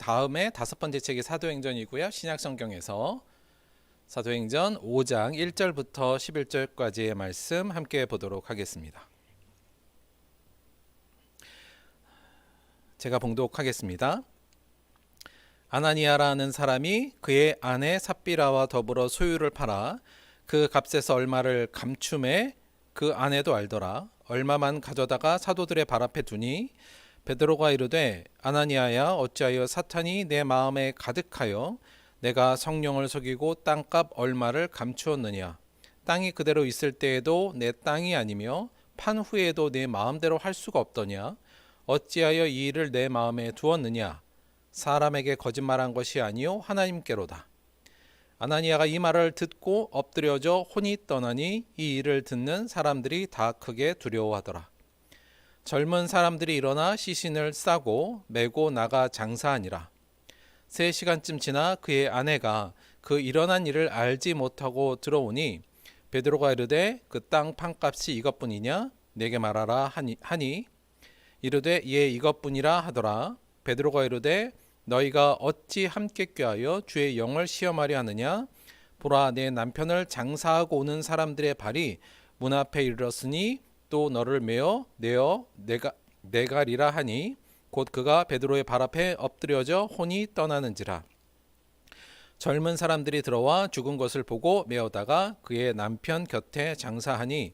다음에 다섯 번째 책이 사도행전이고요. 신약성경에서 사도행전 5장 1절부터 11절까지의 말씀 함께 보도록 하겠습니다. 제가 봉독하겠습니다. 아나니아라는 사람이 그의 아내 삽비라와 더불어 소유를 팔아 그 값에서 얼마를 감춤해 그 아내도 알더라. 얼마만 가져다가 사도들의 발 앞에 두니 베드로가 이르되 아나니아야 어찌하여 사탄이 내 마음에 가득하여 내가 성령을 속이고 땅값 얼마를 감추었느냐. 땅이 그대로 있을 때에도 내 땅이 아니며 판 후에도 내 마음대로 할 수가 없더냐. 어찌하여 이 일을 내 마음에 두었느냐. 사람에게 거짓말한 것이 아니요 하나님께로다. 아나니아가 이 말을 듣고 엎드려져 혼이 떠나니 이 일을 듣는 사람들이 다 크게 두려워하더라. 젊은 사람들이 일어나 시신을 싸고 메고 나가 장사하니라. 3시간쯤 지나 그의 아내가 그 일어난 일을 알지 못하고 들어오니 베드로가 이르되 그 땅 판값이 이것뿐이냐 내게 말하라 하니 이르되 예 이것뿐이라 하더라. 베드로가 이르되 너희가 어찌 함께 꾀하여 주의 영을 시험하려 하느냐. 보라 내 남편을 장사하고 오는 사람들의 발이 문 앞에 이르렀으니 또 너를 메어 내어 내가리라 하니 곧 그가 베드로의 발 앞에 엎드려져 혼이 떠나는지라. 젊은 사람들이 들어와 죽은 것을 보고 메어다가 그의 남편 곁에 장사하니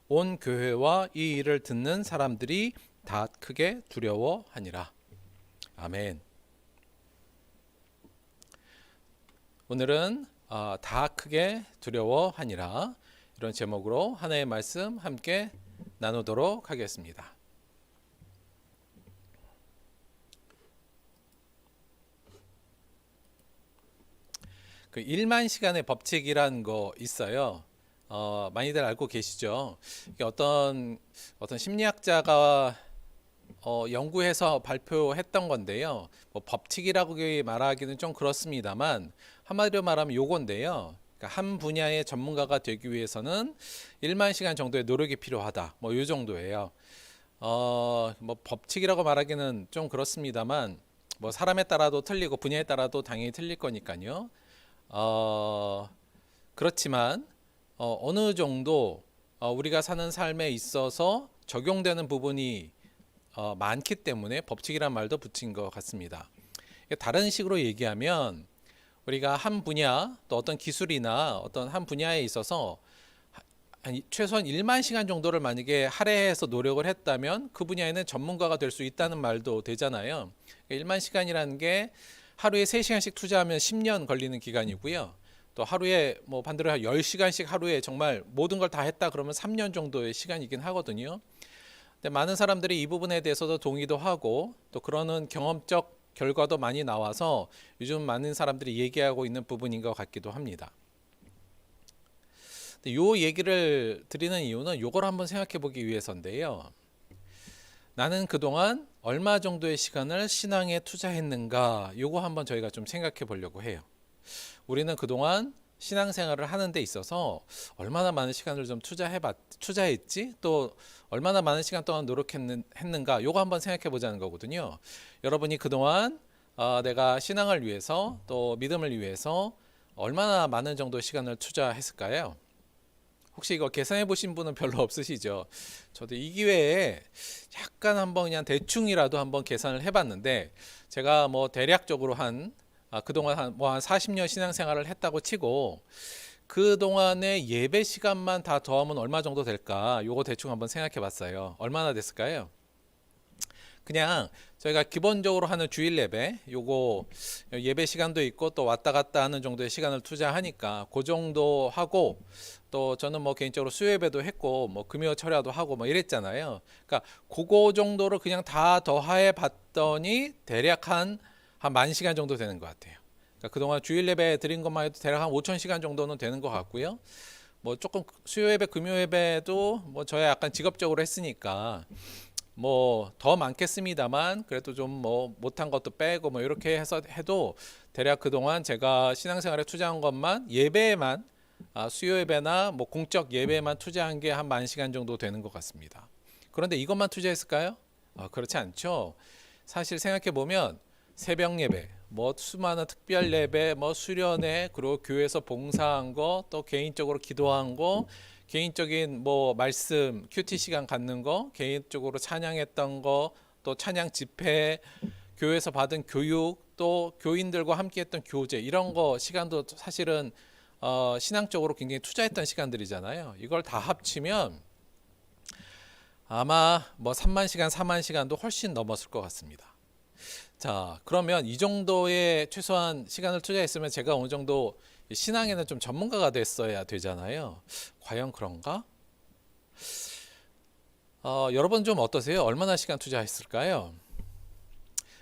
온 교회와 이 일을 듣는 사람들이 다 크게 두려워하니라. 아멘. 오늘은 다 크게 두려워하니라 이런 제목으로 하나의 말씀 함께 나누도록 하겠습니다. 그 1만 시간의 법칙이라는 거 있어요. 많이들 알고 계시죠? 이게 어떤 심리학자가 연구해서 발표했던 건데요. 뭐 법칙이라고 말하기는 좀 그렇습니다만 한마디로 말하면 요건데요. 그러니까 한 분야의 전문가가 되기 위해서는 1만 시간 정도의 노력이 필요하다. 뭐 요 정도예요. 뭐 법칙이라고 말하기는 좀 그렇습니다만 뭐 사람에 따라도 틀리고 분야에 따라도 당연히 틀릴 거니까요. 그렇지만 어느 정도 우리가 사는 삶에 있어서 적용되는 부분이 많기 때문에 법칙이란 말도 붙인 것 같습니다. 다른 식으로 얘기하면 우리가 한 분야 또 어떤 기술이나 어떤 한 분야에 있어서 최소한 1만 시간 정도를 만약에 할애해서 노력을 했다면 그 분야에는 전문가가 될 수 있다는 말도 되잖아요. 1만 시간이라는 게 하루에 3시간씩 투자하면 10년 걸리는 기간이고요. 또 하루에 뭐 반대로 10시간씩 하루에 정말 모든 걸 다 했다 그러면 3년 정도의 시간이긴 하거든요. 근데 많은 사람들이 이 부분에 대해서도 동의도 하고 또 그러는 경험적 결과도 많이 나와서 요즘 많은 사람들이 얘기하고 있는 부분인 것 같기도 합니다. 이 얘기를 드리는 이유는 이걸 한번 생각해 보기 위해서인데요. 나는 그동안 얼마 정도의 시간을 신앙에 투자했는가 요거 한번 저희가 좀 생각해 보려고 해요. 우리는 그동안 신앙생활을 하는 데 있어서 얼마나 많은 시간을 좀 투자했지? 또 얼마나 많은 시간 동안 노력했는가 요거 한번 생각해 보자는 거거든요. 여러분이 그동안 내가 신앙을 위해서 또 믿음을 위해서 얼마나 많은 정도의 시간을 투자했을까요? 혹시 이거 계산해 보신 분은 별로 없으시죠? 저도 이 기회에 약간 한번 그냥 대충이라도 한번 계산을 해봤는데 제가 뭐 대략적으로 그동안 한 40년 신앙생활을 했다고 치고 그동안의 예배 시간만 다 더하면 얼마 정도 될까? 요거 대충 한번 생각해 봤어요. 얼마나 됐을까요? 그냥 저희가 기본적으로 하는 주일 예배 요거 예배 시간도 있고 또 왔다 갔다 하는 정도의 시간을 투자하니까 그 정도 하고 또 저는 뭐 개인적으로 수요 예배도 했고 뭐 금요 철야도 하고 뭐 이랬잖아요. 그러니까 그거 정도를 그냥 다 더해 봤더니 대략 한 10,000시간 정도 되는 것 같아요. 그러니까 그동안 주일 예배 드린 것만 해도 대략 한 5,000시간 정도는 되는 것 같고요. 뭐 조금 수요 예배 금요 예배도 뭐 저야 약간 직업적으로 했으니까 뭐 더 많겠습니다만 그래도 좀 뭐 못한 것도 빼고 뭐 이렇게 해서 해도 대략 그동안 제가 신앙생활에 투자한 것만 예배에만 수요 예배나 뭐 공적 예배에만 투자한 게 한 10,000시간 정도 되는 것 같습니다. 그런데 이것만 투자했을까요? 그렇지 않죠. 사실 생각해 보면 새벽 예배, 뭐 수많은 특별 예배, 뭐 수련회, 그리고 교회에서 봉사한 거, 또 개인적으로 기도한 거, 개인적인 뭐 말씀 큐티 시간 갖는 거, 개인적으로 찬양했던 거, 또 찬양 집회, 교회에서 받은 교육, 또 교인들과 함께했던 교제, 이런 거 시간도 사실은 신앙적으로 굉장히 투자했던 시간들이잖아요. 이걸 다 합치면 아마 뭐 3만 시간, 4만 시간도 훨씬 넘었을 것 같습니다. 자, 그러면 이 정도의 최소한 시간을 투자했으면 제가 어느 정도 신앙에는 좀 전문가가 됐어야 되잖아요. 과연 그런가? 여러분 좀 어떠세요? 얼마나 시간 투자했을까요?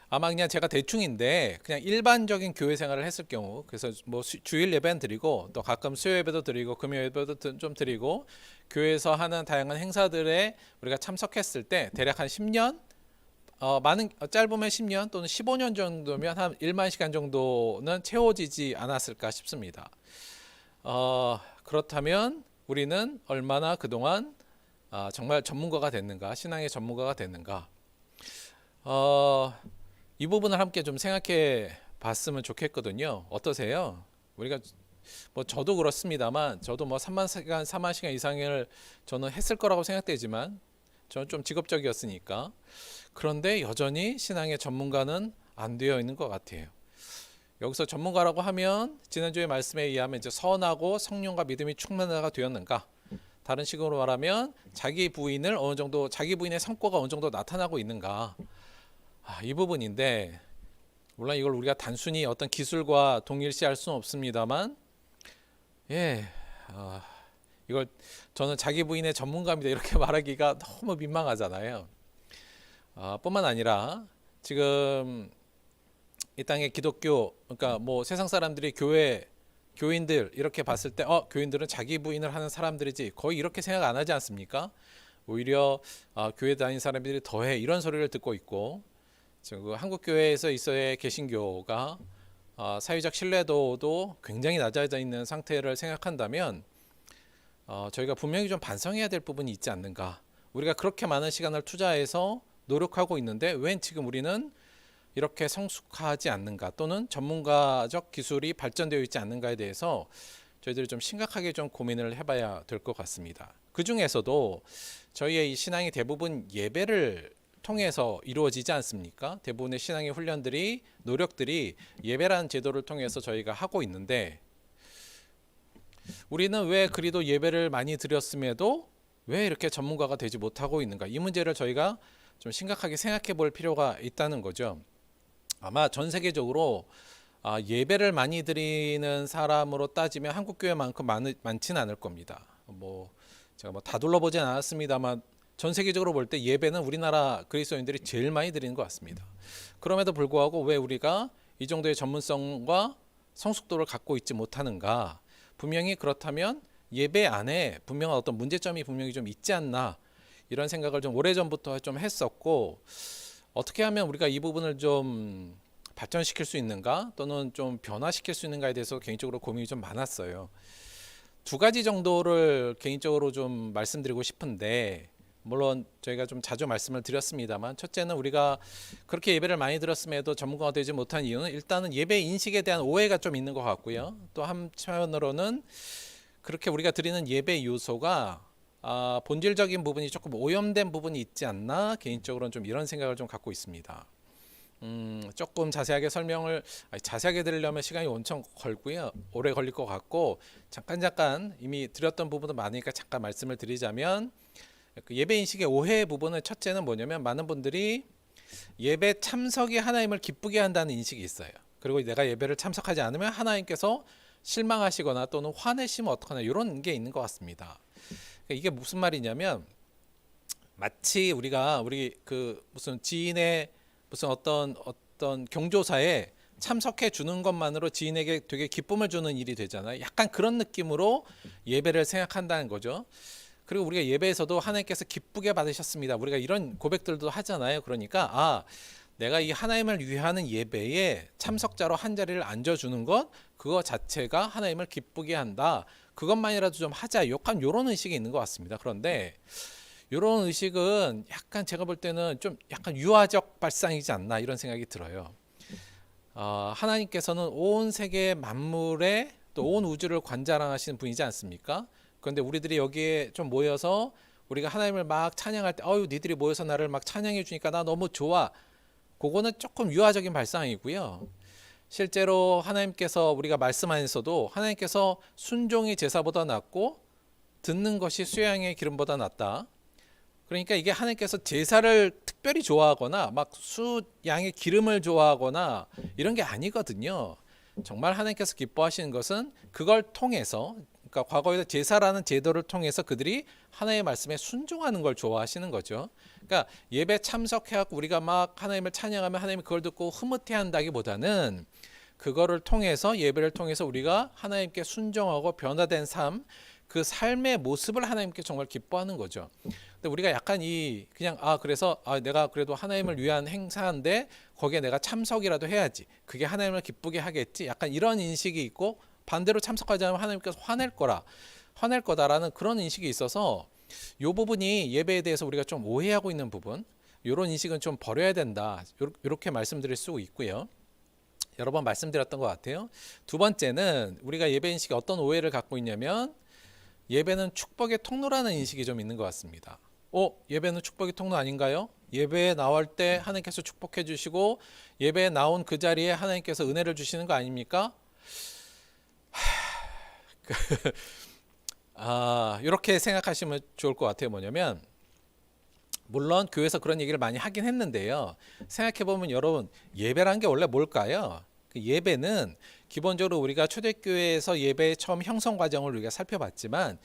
아마 그냥 제가 대충인데 그냥 일반적인 교회 생활을 했을 경우, 그래서 뭐 주일 예배는 드리고 또 가끔 수요 예배도 드리고 금요 예배도 좀 드리고 교회에서 하는 다양한 행사들에 우리가 참석했을 때 대략 한 10년, 많은 짧으면 10년 또는 15년 정도면 한 1만 시간 정도는 채워지지 않았을까 싶습니다. 그렇다면 우리는 얼마나 그동안 정말 전문가가 됐는가, 신앙의 전문가가 됐는가, 이 부분을 함께 좀 생각해 봤으면 좋겠거든요. 어떠세요? 우리가 뭐 저도 그렇습니다만, 저도 뭐 3만 시간, 4만 시간 이상을 저는 했을 거라고 생각되지만 저는 좀 직업적이었으니까. 그런데 여전히 신앙의 전문가는 안 되어 있는 것 같아요. 여기서 전문가라고 하면 지난주의 말씀에 의하면 이제 선하고 성령과 믿음이 충만하가 되었는가? 다른 식으로 말하면 자기 부인을 어느 정도, 자기 부인의 성과가 어느 정도 나타나고 있는가? 이 부분인데, 물론 이걸 우리가 단순히 어떤 기술과 동일시할 수는 없습니다만, 이걸 저는 자기 부인의 전문가입니다 이렇게 말하기가 너무 민망하잖아요. 뿐만 아니라 지금 이 땅의 기독교, 그러니까 뭐 세상 사람들이 교인들 이렇게 봤을 때 교인들은 자기 부인을 하는 사람들이지, 거의 이렇게 생각 안 하지 않습니까? 오히려 교회 다니는 사람들이 더해, 이런 소리를 듣고 있고, 지금 한국 교회에서 있어야 개신교가 사회적 신뢰도도 굉장히 낮아져 있는 상태를 생각한다면 저희가 분명히 좀 반성해야 될 부분이 있지 않는가. 우리가 그렇게 많은 시간을 투자해서 노력하고 있는데 왜 지금 우리는 이렇게 성숙하지 않는가, 또는 전문가적 기술이 발전되어 있지 않는가에 대해서 저희들이 좀 심각하게 좀 고민을 해봐야 될 것 같습니다. 그 중에서도 저희의 이 신앙이 대부분 예배를 통해서 이루어지지 않습니까? 대부분의 신앙의 훈련들이, 노력들이 예배라는 제도를 통해서 저희가 하고 있는데, 우리는 왜 그리도 예배를 많이 드렸음에도 왜 이렇게 전문가가 되지 못하고 있는가? 이 문제를 저희가 좀 심각하게 생각해 볼 필요가 있다는 거죠. 아마 전 세계적으로 예배를 많이 드리는 사람으로 따지면 한국 교회만큼 많지는 않을 겁니다. 제가 다 둘러보진 않았습니다만 전 세계적으로 볼 때 예배는 우리나라 그리스도인들이 제일 많이 드리는 것 같습니다. 그럼에도 불구하고 왜 우리가 이 정도의 전문성과 성숙도를 갖고 있지 못하는가? 분명히 그렇다면 예배 안에 분명한 어떤 문제점이 분명히 좀 있지 않나, 이런 생각을 좀 오래전부터 좀 했었고, 어떻게 하면 우리가 이 부분을 좀 발전시킬 수 있는가, 또는 좀 변화시킬 수 있는가에 대해서 개인적으로 고민이 좀 많았어요. 두 가지 정도를 개인적으로 좀 말씀드리고 싶은데, 물론 저희가 좀 자주 말씀을 드렸습니다만, 첫째는 우리가 그렇게 예배를 많이 들었음에도 전문가가 되지 못한 이유는 일단은 예배 인식에 대한 오해가 좀 있는 것 같고요. 또 한편으로는 그렇게 우리가 드리는 예배 요소가 본질적인 부분이 조금 오염된 부분이 있지 않나, 개인적으로는 좀 이런 생각을 좀 갖고 있습니다. 조금 자세하게 자세하게 드리려면 시간이 엄청 걸고요, 오래 걸릴 것 같고, 잠깐 이미 드렸던 부분도 많으니까 잠깐 말씀을 드리자면, 그 예배 인식의 오해 부분은 첫째는 뭐냐면, 많은 분들이 예배 참석이 하나님을 기쁘게 한다는 인식이 있어요. 그리고 내가 예배를 참석하지 않으면 하나님께서 실망하시거나 또는 화내시면 어떡하나, 이런 게 있는 것 같습니다. 이게 무슨 말이냐면, 마치 우리 그 무슨 지인의 무슨 어떤 경조사에 참석해 주는 것만으로 지인에게 되게 기쁨을 주는 일이 되잖아요. 약간 그런 느낌으로 예배를 생각한다는 거죠. 그리고 우리가 예배에서도 하나님께서 기쁘게 받으셨습니다, 우리가 이런 고백들도 하잖아요. 그러니까 내가 이 하나님을 위하는 예배에 참석자로 한 자리를 앉아주는 것, 그거 자체가 하나님을 기쁘게 한다, 그것만이라도 좀 하자, 약간 이런 의식이 있는 것 같습니다. 그런데 이런 의식은 약간 제가 볼 때는 좀 약간 유아적 발상이지 않나, 이런 생각이 들어요. 하나님께서는 온 세계 만물에 또 온 우주를 관장하시는 분이지 않습니까? 그런데 우리들이 여기에 좀 모여서 우리가 하나님을 막 찬양할 때 어유 니들이 모여서 나를 막 찬양해 주니까 나 너무 좋아. 그거는 조금 유아적인 발상이고요. 실제로 하나님께서 우리가 말씀 안에서도 하나님께서 순종이 제사보다 낫고 듣는 것이 수양의 기름보다 낫다. 그러니까 이게 하나님께서 제사를 특별히 좋아하거나 막 수양의 기름을 좋아하거나 이런 게 아니거든요. 정말 하나님께서 기뻐하시는 것은 그걸 통해서, 그러니까 과거에 제사라는 제도를 통해서 그들이 하나님의 말씀에 순종하는 걸 좋아하시는 거죠. 그러니까 예배 참석해갖고 우리가 막 하나님을 찬양하면 하나님이 그걸 듣고 흐뭇해한다기보다는 그거를 통해서, 예배를 통해서 우리가 하나님께 순종하고 변화된 삶, 그 삶의 모습을 하나님께 정말 기뻐하는 거죠. 근데 우리가 약간 그냥 그래서 내가 그래도 하나님을 위한 행사인데 거기에 내가 참석이라도 해야지, 그게 하나님을 기쁘게 하겠지, 약간 이런 인식이 있고, 반대로 참석하지 않으면 하나님께서 화낼 거다라는 그런 인식이 있어서 이 부분이 예배에 대해서 우리가 좀 오해하고 있는 부분, 이런 인식은 좀 버려야 된다, 이렇게 말씀드릴 수 있고요. 여러 번 말씀드렸던 것 같아요. 두 번째는 우리가 예배 인식에 어떤 오해를 갖고 있냐면, 예배는 축복의 통로라는 인식이 좀 있는 것 같습니다. 예배는 축복의 통로 아닌가요? 예배에 나올 때 하나님께서 축복해 주시고 예배에 나온 그 자리에 하나님께서 은혜를 주시는 거 아닙니까? 이렇게 생각하시면 좋을 것 같아요. 뭐냐면, 물론 교회에서 그런 얘기를 많이 하긴 했는데요. 생각해보면 여러분, 예배란 게 원래 뭘까요? 그 예배는 기본적으로 우리가 초대교회에서 예배의 처음 형성 과정을 우리가 살펴봤지만,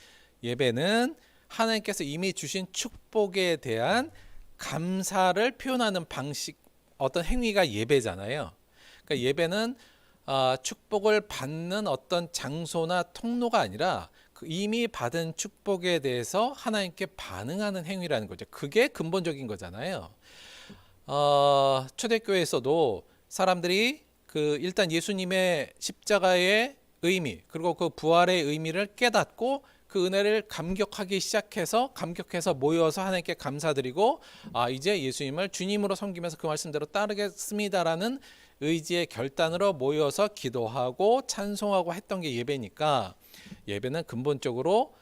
예배는 하나님께서 이미 주신 축복에 대한 감사를 표현하는 방식, 어떤 행위가 예배잖아요. 그러니까 예배는 축복을 받는 어떤 장소나 통로가 아니라 그 이미 받은 축복에 대해서 하나님께 반응하는 행위라는 거죠. 그게 근본적인 거잖아요. 초대교회에서도 사람들이 일단 예수님의 십자가의 의미, 그리고 그 부활의 의미를 깨닫고 그 은혜를 감격해서 모여서 하나님께 감사드리고, 이제 예수님을 주님으로 섬기면서 그 말씀대로 따르겠습니다라는 의지의 결단으로 모여서 기도하고 찬송하고 했던 게 예배니까, 예배는 근본적으로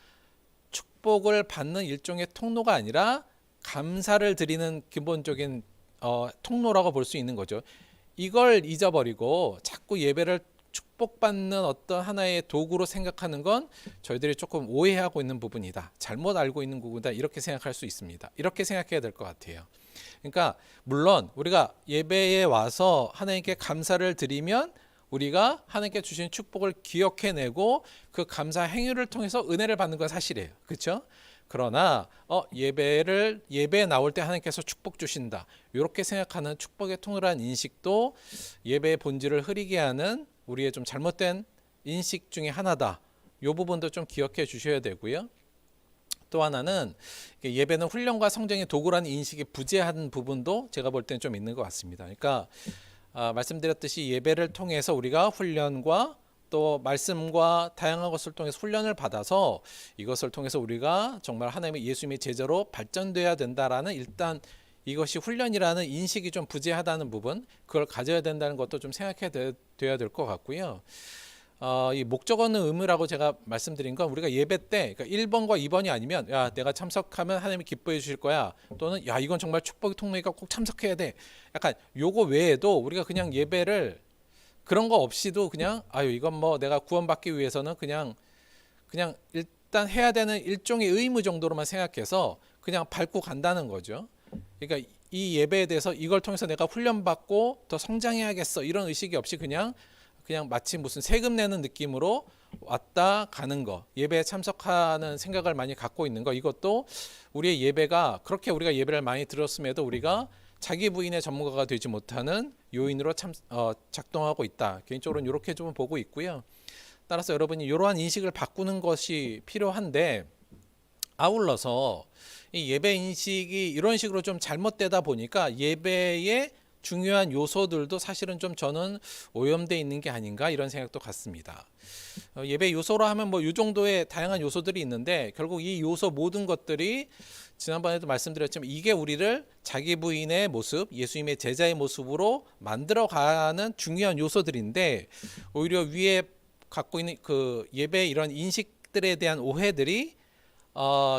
축복을 받는 일종의 통로가 아니라 감사를 드리는 기본적인 통로라고 볼 수 있는 거죠. 이걸 잊어버리고 자꾸 예배를 축복받는 어떤 하나의 도구로 생각하는 건 저희들이 조금 오해하고 있는 부분이다, 잘못 알고 있는 부분이다, 이렇게 생각할 수 있습니다. 이렇게 생각해야 될 것 같아요. 그러니까 물론 우리가 예배에 와서 하나님께 감사를 드리면 우리가 하나님께 주신 축복을 기억해내고 그 감사 행위를 통해서 은혜를 받는 건 사실이에요. 그렇죠? 그러나 예배에 나올 때 하나님께서 축복 주신다, 이렇게 생각하는 축복의 통로라는 인식도 예배의 본질을 흐리게 하는 우리의 좀 잘못된 인식 중에 하나다. 이 부분도 좀 기억해 주셔야 되고요. 또 하나는 예배는 훈련과 성장의 도구라는 인식이 부재한 부분도 제가 볼 때는 좀 있는 것 같습니다. 그러니까 말씀드렸듯이 예배를 통해서 우리가 훈련과 또 말씀과 다양한 것을 통해서 훈련을 받아서 이것을 통해서 우리가 정말 하나님의 예수님의 제자로 발전돼야 된다라는, 일단 이것이 훈련이라는 인식이 좀 부재하다는 부분, 그걸 가져야 된다는 것도 좀 생각해야 돼야 될 것 같고요. 이 목적어는 의무라고 제가 말씀드린 건, 우리가 예배 때 그러니까 1번과 2번이 아니면 내가 참석하면 하나님이 기뻐해 주실 거야, 또는 이건 정말 축복의 통로니까 꼭 참석해야 돼, 약간 요거 외에도 우리가 그냥 예배를 그런 거 없이도 그냥 이건 뭐 내가 구원받기 위해서는 그냥 일단 해야 되는 일종의 의무 정도로만 생각해서 그냥 밟고 간다는 거죠. 그러니까 이 예배에 대해서 이걸 통해서 내가 훈련받고 더 성장해야겠어, 이런 의식이 없이 그냥 마치 무슨 세금 내는 느낌으로 왔다 가는 거, 예배에 참석하는 생각을 많이 갖고 있는 거, 이것도 우리의 예배가, 그렇게 우리가 예배를 많이 들었음에도 우리가 자기 부인의 전문가가 되지 못하는 요인으로 작동하고 있다. 개인적으로는 이렇게 좀 보고 있고요. 따라서 여러분이 이러한 인식을 바꾸는 것이 필요한데, 아울러서 이 예배 인식이 이런 식으로 좀 잘못되다 보니까 예배의 중요한 요소들도 사실은 좀 저는 오염되어 있는 게 아닌가, 이런 생각도 갖습니다. 예배 요소로 하면 뭐 이 정도의 다양한 요소들이 있는데, 결국 이 요소 모든 것들이 지난번에도 말씀드렸지만 이게 우리를 자기 부인의 모습, 예수님의 제자의 모습으로 만들어가는 중요한 요소들인데 오히려 위에 갖고 있는 그 예배 이런 인식들에 대한 오해들이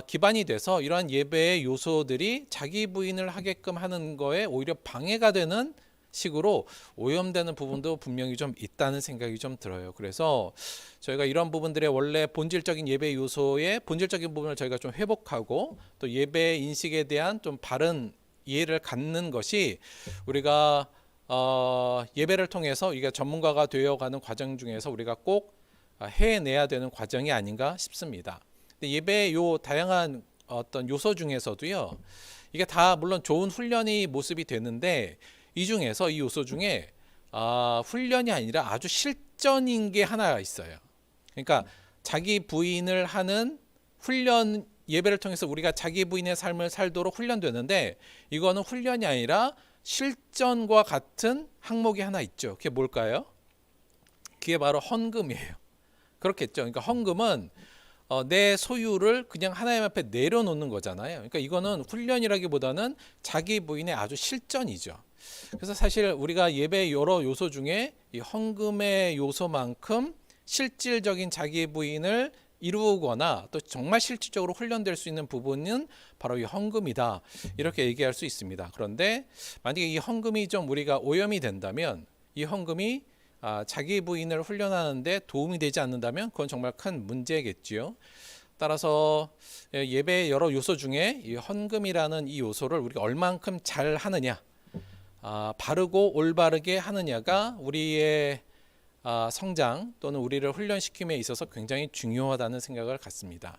기반이 돼서 이러한 예배의 요소들이 자기 부인을 하게끔 하는 거에 오히려 방해가 되는 식으로 오염되는 부분도 분명히 좀 있다는 생각이 좀 들어요. 그래서 저희가 이런 부분들의 원래 본질적인 예배 요소의 본질적인 부분을 저희가 좀 회복하고 또 예배 인식에 대한 좀 바른 이해를 갖는 것이 우리가 예배를 통해서 이게 전문가가 되어가는 과정 중에서 우리가 꼭 해내야 되는 과정이 아닌가 싶습니다. 근데 예배의 요 다양한 어떤 요소 중에서도요, 이게 다 물론 좋은 훈련이 모습이 되는데 이 중에서 이 요소 중에 훈련이 아니라 아주 실전인 게 하나 있어요. 그러니까 자기 부인을 하는 훈련, 예배를 통해서 우리가 자기 부인의 삶을 살도록 훈련되는데 이거는 훈련이 아니라 실전과 같은 항목이 하나 있죠. 그게 뭘까요? 그게 바로 헌금이에요. 그렇겠죠. 그러니까 헌금은 내 소유를 그냥 하나님 앞에 내려놓는 거잖아요. 그러니까 이거는 훈련이라기보다는 자기 부인의 아주 실전이죠. 그래서 사실 우리가 예배 여러 요소 중에 이 헌금의 요소만큼 실질적인 자기 부인을 이루거나 또 정말 실질적으로 훈련될 수 있는 부분은 바로 이 헌금이다, 이렇게 얘기할 수 있습니다. 그런데 만약에 이 헌금이 좀 우리가 오염이 된다면, 이 헌금이 자기 부인을 훈련하는데 도움이 되지 않는다면 그건 정말 큰 문제겠지요. 따라서 예배의 여러 요소 중에 이 헌금이라는 이 요소를 우리가 얼만큼 잘 하느냐, 바르고 올바르게 하느냐가 우리의 성장 또는 우리를 훈련시킴에 있어서 굉장히 중요하다는 생각을 갖습니다.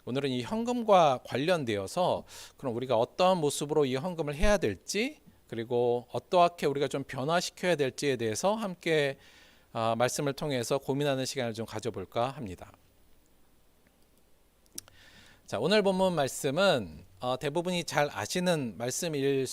오늘은 이 헌금과 관련되어서 그럼 우리가 어떤 모습으로 이 헌금을 해야 될지, 그리고 어떻게 우리가 좀 변화시켜야 될지에 대해서 함께 말씀을 통해서 고민하는 시간을 좀 가져볼까 합니다. 자, 오늘 본문 말씀은 대부분이 잘 아시는 말씀일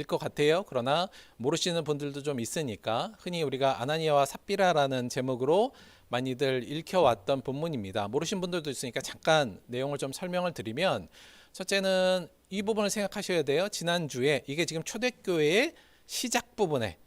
것 같아요. 그러나 모르시는 분들도 좀 있으니까 흔히 우리가 아나니아와 삽비라라는 제목으로 많이들 읽혀왔던 본문입니다. 모르신 분들도 있으니까 잠깐 내용을 좀 설명을 드리면, 첫째는 이 부분을 생각하셔야 돼요. 지난주에 이게 지금 초대교회의 시작 부분에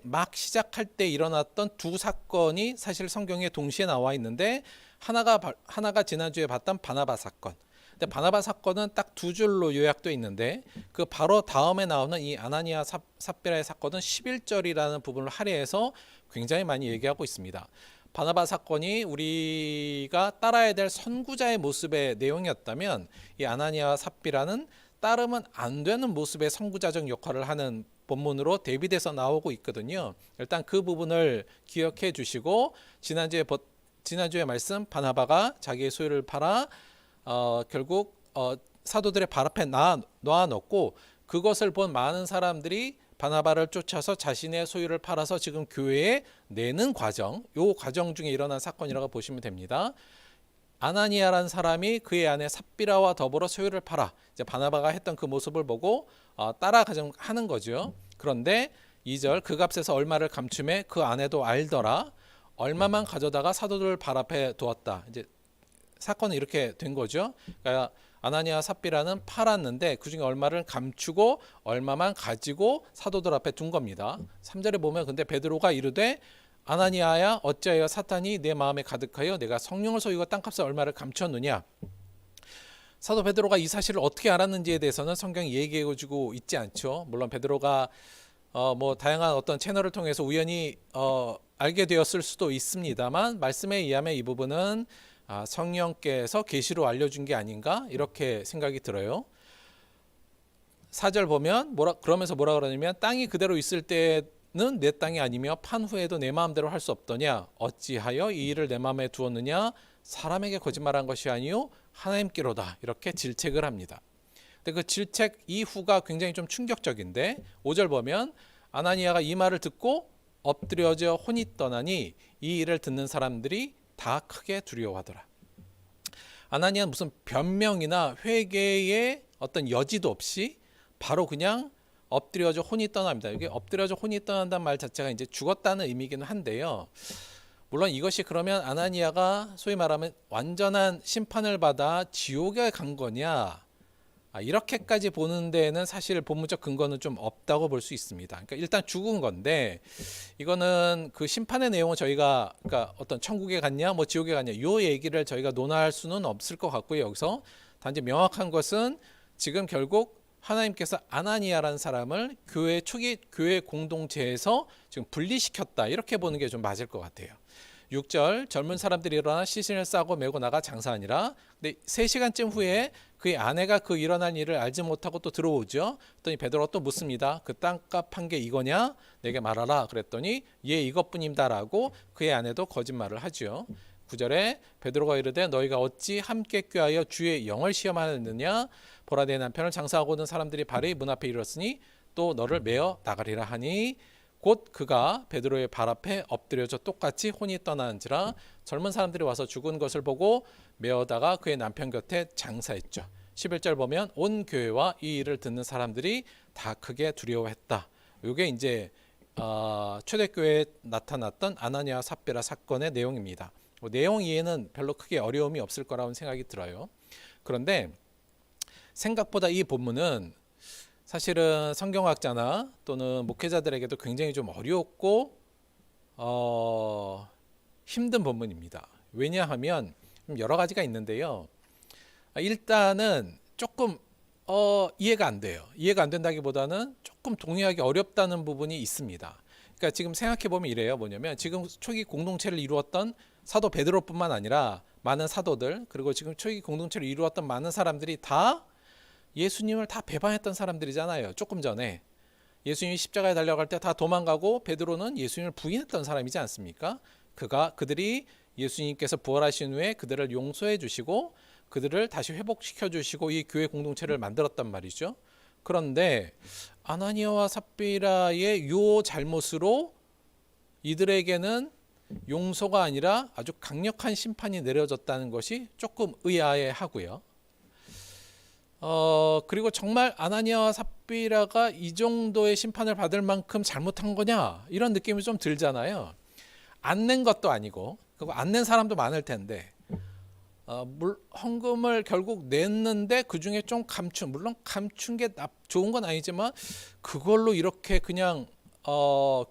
막 시작할 때 일어났던 두 사건이 사실 성경에 동시에 나와 있는데 하나가 지난주에 봤던 바나바 사건. 근데 바나바 사건은 딱 두 줄로 요약되어 있는데 그 바로 다음에 나오는 이 아나니아 삽비라의 사건은 11절이라는 부분을 할애해서 굉장히 많이 얘기하고 있습니다. 바나바 사건이 우리가 따라야 될 선구자의 모습의 내용이었다면 이 아나니아와 삽비라는 따르면 안 되는 모습의 선구자적 역할을 하는 본문으로 대비돼서 나오고 있거든요. 일단 그 부분을 기억해 주시고 지난주에 말씀, 바나바가 자기의 소유를 팔아 결국 사도들의 발 앞에 놔놓고 그것을 본 많은 사람들이 바나바를 쫓아서 자신의 소유를 팔아서 지금 교회에 내는 과정, 요 과정 중에 일어난 사건이라고 보시면 됩니다. 아나니아라는 사람이 그의 아내 삽비라와 더불어 소유를 팔아, 이제 바나바가 했던 그 모습을 보고 따라가는 거죠. 그런데 2절, 그 값에서 얼마를 감춤해 그 아내도 알더라. 얼마만 가져다가 사도들 발 앞에 두었다. 이제 사건은 이렇게 된 거죠. 그러니까 아나니아 삽비라는 팔았는데 그중에 얼마를 감추고 얼마만 가지고 사도들 앞에 둔 겁니다. 3절에 보면 근데 베드로가 이르되 아나니아야 어찌하여 사탄이 내 마음에 가득하여 내가 성령을 소유하고 땅값에 얼마를 감췄느냐. 사도 베드로가 이 사실을 어떻게 알았는지에 대해서는 성경이 얘기해주고 있지 않죠. 물론 베드로가 뭐 다양한 어떤 채널을 통해서 우연히 알게 되었을 수도 있습니다만 말씀에 의하면 이 부분은 성령께서 계시로 알려준 게 아닌가 이렇게 생각이 들어요. 4절 보면 그러면서 뭐라 그러냐면 땅이 그대로 있을 때는 내 땅이 아니며 판 후에도 내 마음대로 할 수 없더냐. 어찌하여 이 일을 내 마음에 두었느냐. 사람에게 거짓말한 것이 아니요 하나님께로다. 이렇게 질책을 합니다. 근데 그 질책 이후가 굉장히 좀 충격적인데 5절 보면 아나니아가 이 말을 듣고 엎드려져 혼이 떠나니 이 일을 듣는 사람들이 다 크게 두려워하더라. 아나니아는 무슨 변명이나 회개의 어떤 여지도 없이 바로 그냥 엎드려져 혼이 떠납니다. 이게 엎드려져 혼이 떠난다는 말 자체가 이제 죽었다는 의미이긴 한데요. 물론 이것이 그러면 아나니아가 소위 말하면 완전한 심판을 받아 지옥에 간 거냐, 이렇게까지 보는 데에는 사실 본문적 근거는 좀 없다고 볼 수 있습니다. 그러니까 일단 죽은 건데 이거는 그 심판의 내용은 저희가 그러니까 어떤 천국에 갔냐 뭐 지옥에 갔냐 이 얘기를 저희가 논할 수는 없을 것 같고요. 여기서 단지 명확한 것은 지금 결국 하나님께서 아나니아라는 사람을 교회 초기 교회 공동체에서 지금 분리시켰다 이렇게 보는 게 좀 맞을 것 같아요. 6절 젊은 사람들이 일어나 시신을 싸고 메고 나가 장사하니라. 근데 3시간쯤 후에 그의 아내가 그 일어난 일을 알지 못하고 또 들어오죠. 그랬더니 베드로가 또 묻습니다. 그 땅값 한 게 이거냐? 내게 말하라. 그랬더니 예 이것뿐입니다라고 그의 아내도 거짓말을 하죠. 9절에 베드로가 이르되 너희가 어찌 함께 꾀하여 주의 영을 시험하느냐? 보라 내 남편을 장사하고 오는 사람들이 발이 문 앞에 이르렀으니 또 너를 메어 나가리라 하니 곧 그가 베드로의 발 앞에 엎드려져 똑같이 혼이 떠나는지라. 젊은 사람들이 와서 죽은 것을 보고 메어다가 그의 남편 곁에 장사했죠. 11절 보면 온 교회와 이 일을 듣는 사람들이 다 크게 두려워했다. 이게 이제 초대교회에 나타났던 아나니아 삽비라 사건의 내용입니다. 내용 이해는 별로 크게 어려움이 없을 거라는 생각이 들어요. 그런데 생각보다 이 본문은 사실은 성경학자나 또는 목회자들에게도 굉장히 좀 어렵고 힘든 본문입니다. 왜냐하면 여러 가지가 있는데요. 일단은 조금 이해가 안 돼요. 이해가 안 된다기보다는 조금 동의하기 어렵다는 부분이 있습니다. 그러니까 지금 생각해 보면 이래요. 뭐냐면 지금 초기 공동체를 이루었던 사도 베드로뿐만 아니라 많은 사도들 그리고 지금 초기 공동체를 이루었던 많은 사람들이 다 예수님을 다 배반했던 사람들이잖아요. 조금 전에 예수님이 십자가에 달려갈 때 다 도망가고 베드로는 예수님을 부인했던 사람이지 않습니까? 그들이 예수님께서 부활하신 후에 그들을 용서해 주시고 그들을 다시 회복시켜 주시고 이 교회 공동체를 만들었단 말이죠. 그런데 아나니아와 삽비라의 요 잘못으로 이들에게는 용서가 아니라 아주 강력한 심판이 내려졌다는 것이 조금 의아해하고요. 그리고 정말 아나니아와 삽비라가 이 정도의 심판을 받을 만큼 잘못한 거냐 이런 느낌이 좀 들잖아요. 안 낸 것도 아니고 그리고 안 낸 사람도 많을 텐데 헌금을 결국 냈는데 그 중에 좀 물론 감춘 게 좋은 건 아니지만 그걸로 이렇게 그냥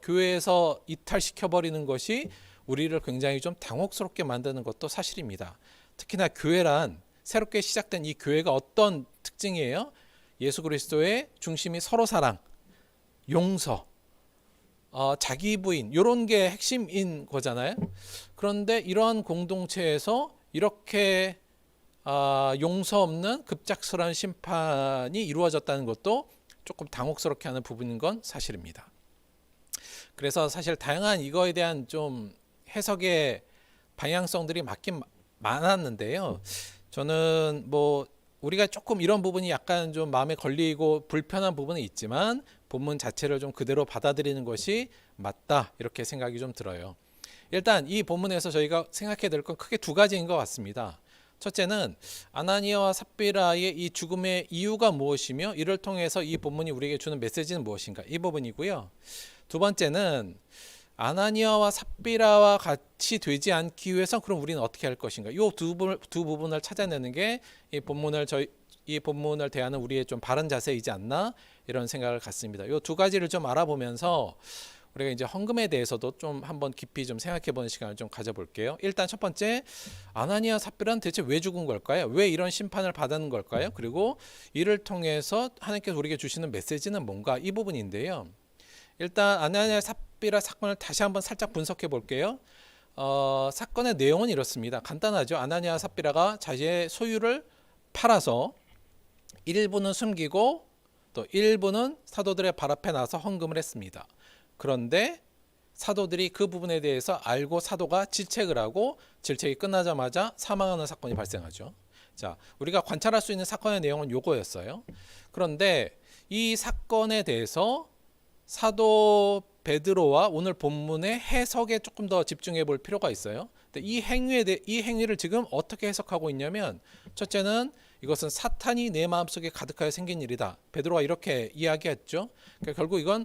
교회에서 이탈시켜 버리는 것이 우리를 굉장히 좀 당혹스럽게 만드는 것도 사실입니다. 특히나 교회란 새롭게 시작된 이 교회가 어떤 특징이에요? 예수 그리스도의 중심이 서로 사랑, 용서, 자기 부인 이런 게 핵심인 거잖아요. 그런데 이러한 공동체에서 이렇게 용서 없는 급작스러운 심판이 이루어졌다는 것도 조금 당혹스럽게 하는 부분인 건 사실입니다. 그래서 사실 다양한 이거에 대한 좀 해석의 방향성들이 맞긴 많았는데요. 저는 뭐 우리가 조금 이런 부분이 약간 좀 마음에 걸리고 불편한 부분은 있지만 본문 자체를 좀 그대로 받아들이는 것이 맞다 이렇게 생각이 좀 들어요. 일단 이 본문에서 저희가 생각해야 될 건 크게 두 가지인 것 같습니다. 첫째는 아나니아와 삽비라의 이 죽음의 이유가 무엇이며 이를 통해서 이 본문이 우리에게 주는 메시지는 무엇인가 이 부분이고요. 두 번째는 아나니아와 삽비라와 같이 되지 않기 위해서 그럼 우리는 어떻게 할 것인가? 이 두 부분을 찾아내는 게 이 본문을 대하는 우리의 좀 바른 자세이지 않나 이런 생각을 갖습니다. 이 두 가지를 좀 알아보면서 우리가 이제 헌금에 대해서도 좀 한번 깊이 좀 생각해보는 시간을 좀 가져볼게요. 일단 첫 번째, 아나니아 삽비라는 대체 왜 죽은 걸까요? 왜 이런 심판을 받는 걸까요? 그리고 이를 통해서 하나님께서 우리에게 주시는 메시지는 뭔가 이 부분인데요. 일단 아나니아 삽비라 사건을 다시 한번 살짝 분석해 볼게요. 사건의 내용은 이렇습니다. 간단하죠. 아나니아 삽비라가 자신의 소유를 팔아서 일부는 숨기고 또 일부는 사도들의 발 앞에 나서 헌금을 했습니다. 그런데 사도들이 그 부분에 대해서 알고 사도가 질책을 하고 질책이 끝나자마자 사망하는 사건이 발생하죠. 자, 우리가 관찰할 수 있는 사건의 내용은 요거였어요. 그런데 이 사건에 대해서 사도 베드로와 오늘 본문의 해석에 조금 더 집중해 볼 필요가 있어요. 근데 이 행위를 지금 어떻게 해석하고 있냐면 첫째는 이것은 사탄이 내 마음속에 가득하여 생긴 일이다. 베드로가 이렇게 이야기했죠. 그러니까 결국 이건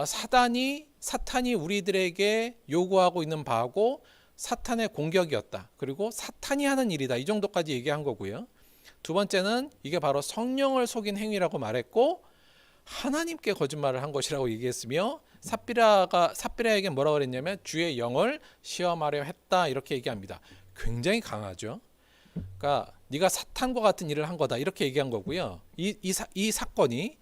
사탄이 우리들에게 요구하고 있는 바하고 사탄의 공격이었다. 그리고 사탄이 하는 일이다. 이 정도까지 얘기한 거고요. 두 번째는 이게 바로 성령을 속인 행위라고 말했고 하나님께 거짓말을 한 것이라고 얘기했으며 삽비라에게 뭐라고 그랬냐면 주의 영을 시험하려 했다 이렇게 얘기합니다. 굉장히 강하죠. 그러니까 네가 사탄과 같은 일을 한 거다 이렇게 얘기한 거고요. 이 사건이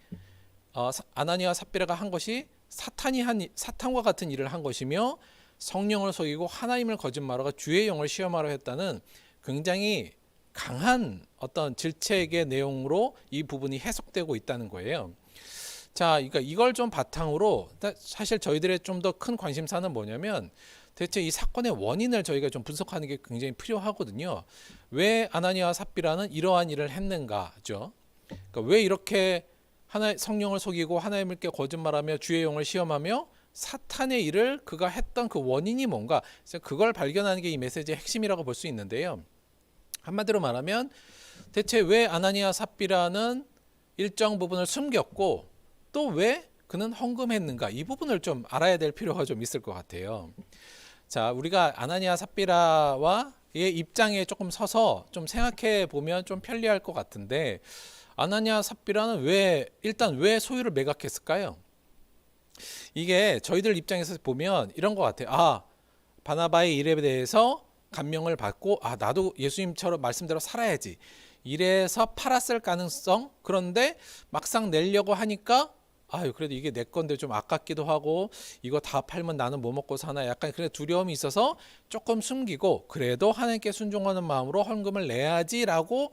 아나니아와 삽비라가 한 것이 사탄과 같은 일을 한 것이며 성령을 속이고 하나님을 거짓말하고 주의 영을 시험하려 했다는 굉장히 강한 어떤 질책의 내용으로 이 부분이 해석되고 있다는 거예요. 자, 그러니까 이걸 좀 바탕으로 사실 저희들의 좀 더 큰 관심사는 뭐냐면 대체 이 사건의 원인을 저희가 좀 분석하는 게 굉장히 필요하거든요. 왜 아나니아와 삽비라는 이러한 일을 했는가죠. 그러니까 왜 이렇게 성령을 속이고 하나님께 거짓말하며 주의 영을 시험하며 사탄의 일을 그가 했던 그 원인이 뭔가, 그래서 그걸 발견하는 게 이 메시지의 핵심이라고 볼 수 있는데요. 한마디로 말하면 대체 왜 아나니아 삽비라는 일정 부분을 숨겼고 또 왜 그는 헌금했는가, 이 부분을 좀 알아야 될 필요가 좀 있을 것 같아요. 자, 우리가 아나니아 삽비라와의 입장에 조금 서서 좀 생각해 보면 좀 편리할 것 같은데, 아나니아 삽비라는 일단 왜 소유를 매각했을까요? 이게 저희들 입장에서 보면 이런 것 같아요. 바나바의 일에 대해서 감명을 받고 나도 예수님처럼 말씀대로 살아야지 이래서 팔았을 가능성. 그런데 막상 내려고 하니까 그래도 이게 내 건데 좀 아깝기도 하고 이거 다 팔면 나는 뭐 먹고 사나, 약간 그런 두려움이 있어서 조금 숨기고 그래도 하나님께 순종하는 마음으로 헌금을 내야지라고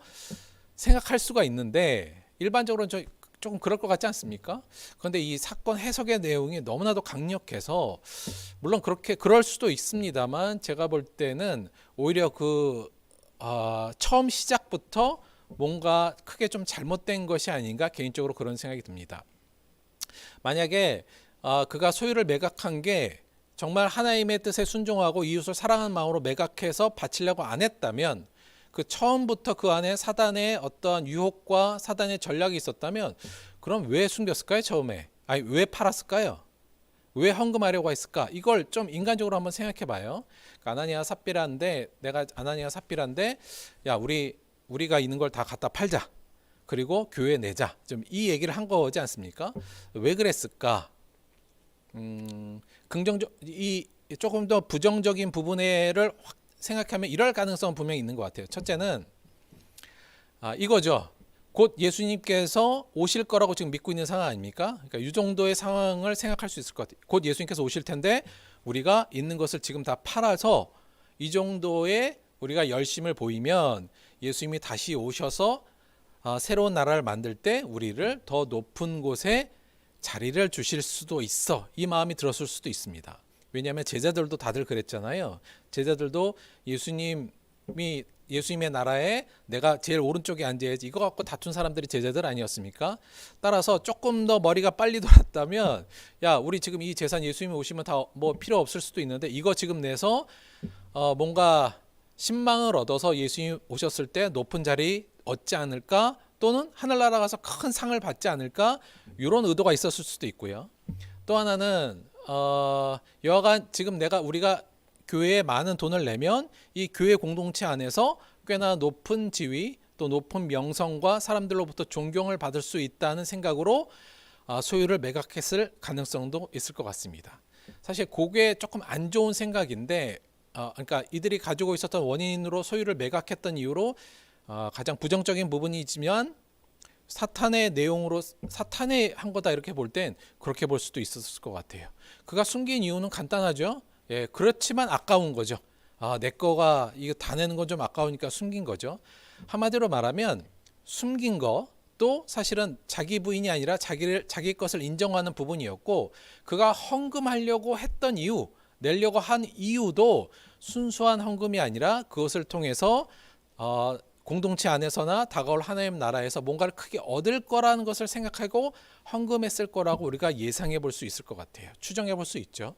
생각할 수가 있는데, 일반적으로는 조금 그럴 것 같지 않습니까? 그런데 이 사건 해석의 내용이 너무나도 강력해서 물론 그럴 수도 있습니다만, 제가 볼 때는 오히려 처음 시작부터 뭔가 크게 좀 잘못된 것이 아닌가, 개인적으로 그런 생각이 듭니다. 만약에 그가 소유를 매각한 게 정말 하나님의 뜻에 순종하고 이웃을 사랑하는 마음으로 매각해서 바치려고 안 했다면, 그 처음부터 그 안에 사단의 어떤 유혹과 사단의 전략이 있었다면 그럼 왜 숨겼을까요? 처음에 왜 팔았을까요? 왜 헌금하려고 했을까? 이걸 좀 인간적으로 한번 생각해 봐요. 아나니아 삽비라인데 야, 우리가 있는 걸 다 갖다 팔자, 그리고 교회에 내자, 좀 이 얘기를 한 거지 않습니까? 왜 그랬을까? 조금 더 부정적인 부분을 생각하면 이럴 가능성은 분명히 있는 것 같아요. 첫째는 이거죠. 곧 예수님께서 오실 거라고 지금 믿고 있는 상황 아닙니까? 그러니까 이 정도의 상황을 생각할 수 있을 것 같아요. 곧 예수님께서 오실 텐데 우리가 있는 것을 지금 다 팔아서 이 정도의 우리가 열심을 보이면 예수님이 다시 오셔서 새로운 나라를 만들 때 우리를 더 높은 곳에 자리를 주실 수도 있어, 이 마음이 들었을 수도 있습니다. 왜냐하면 제자들도 다들 그랬잖아요. 제자들도 예수님의 나라에 내가 제일 오른쪽에 앉아야지, 이거 갖고 다툰 사람들이 제자들 아니었습니까? 따라서 조금 더 머리가 빨리 돌았다면, 야, 우리 지금 이 재산 예수님이 오시면 다 뭐 필요 없을 수도 있는데 이거 지금 내서 뭔가 신망을 얻어서 예수님 오셨을 때 높은 자리 얻지 않을까, 또는 하늘나라 가서 큰 상을 받지 않을까, 이런 의도가 있었을 수도 있고요. 또 하나는 여하간 지금 우리가 교회에 많은 돈을 내면 이 교회 공동체 안에서 꽤나 높은 지위 또 높은 명성과 사람들로부터 존경을 받을 수 있다는 생각으로 소유를 매각했을 가능성도 있을 것 같습니다. 사실 그게 조금 안 좋은 생각인데, 그러니까 이들이 가지고 있었던 원인으로 소유를 매각했던 이유로 가장 부정적인 부분이지만 사탄의 내용으로 사탄의 한 거다 이렇게 볼 땐 그렇게 볼 수도 있었을 것 같아요. 그가 숨긴 이유는 간단하죠. 그렇지만 아까운 거죠. 내 거가 이거 다 내는 건 좀 아까우니까 숨긴 거죠. 한마디로 말하면 숨긴 것도 사실은 자기 부인이 아니라 자기 것을 인정하는 부분이었고, 그가 헌금하려고 했던 이유, 내려고 한 이유도 순수한 헌금이 아니라 그것을 통해서 공동체 안에서나 다가올 하나님 나라에서 뭔가를 크게 얻을 거라는 것을 생각하고 헌금했을 거라고 우리가 예상해 볼 수 있을 것 같아요. 추정해 볼 수 있죠.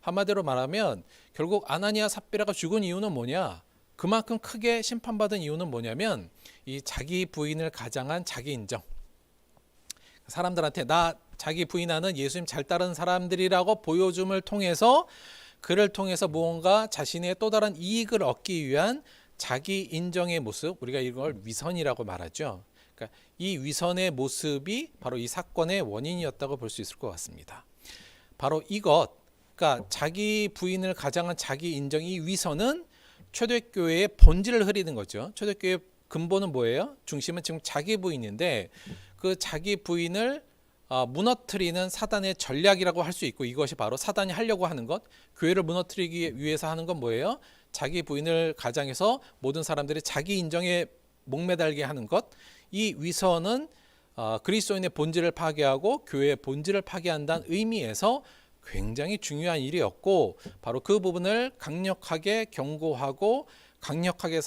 한마디로 말하면 결국 아나니아 삽비라가 죽은 이유는 뭐냐? 그만큼 크게 심판받은 이유는 뭐냐면 이 자기 부인을 가장한 자기 인정. 사람들한테 자기 부인하는 예수님 잘 따르는 사람들이라고 보여줌을 통해서, 그를 통해서 무언가 자신의 또 다른 이익을 얻기 위한 자기 인정의 모습, 우리가 이걸 위선이라고 말하죠. 그러니까 이 위선의 모습이 바로 이 사건의 원인이었다고 볼 수 있을 것 같습니다. 바로 이것, 그러니까 자기 부인을 가장한 자기 인정, 이 위선은 초대교회의 본질을 흐리는 거죠. 초대교회의 근본은 뭐예요? 중심은 지금 자기 부인인데 그 자기 부인을 무너뜨리는 사단의 전략이라고 할 수 있고, 이것이 바로 사단이 하려고 하는 것, 교회를 무너뜨리기 위해서 하는 건 뭐예요? 자기 부인을 가장해서 모든 사람들이 자기 인정에 목매달게 하는 것, 이 위선은 그리스도인의 본질을 파괴하고 교회의 본질을 파괴한다는 의미에서 굉장히 중요한 일이었고, 바로 그 부분을 강력하게 경고하고 강력하게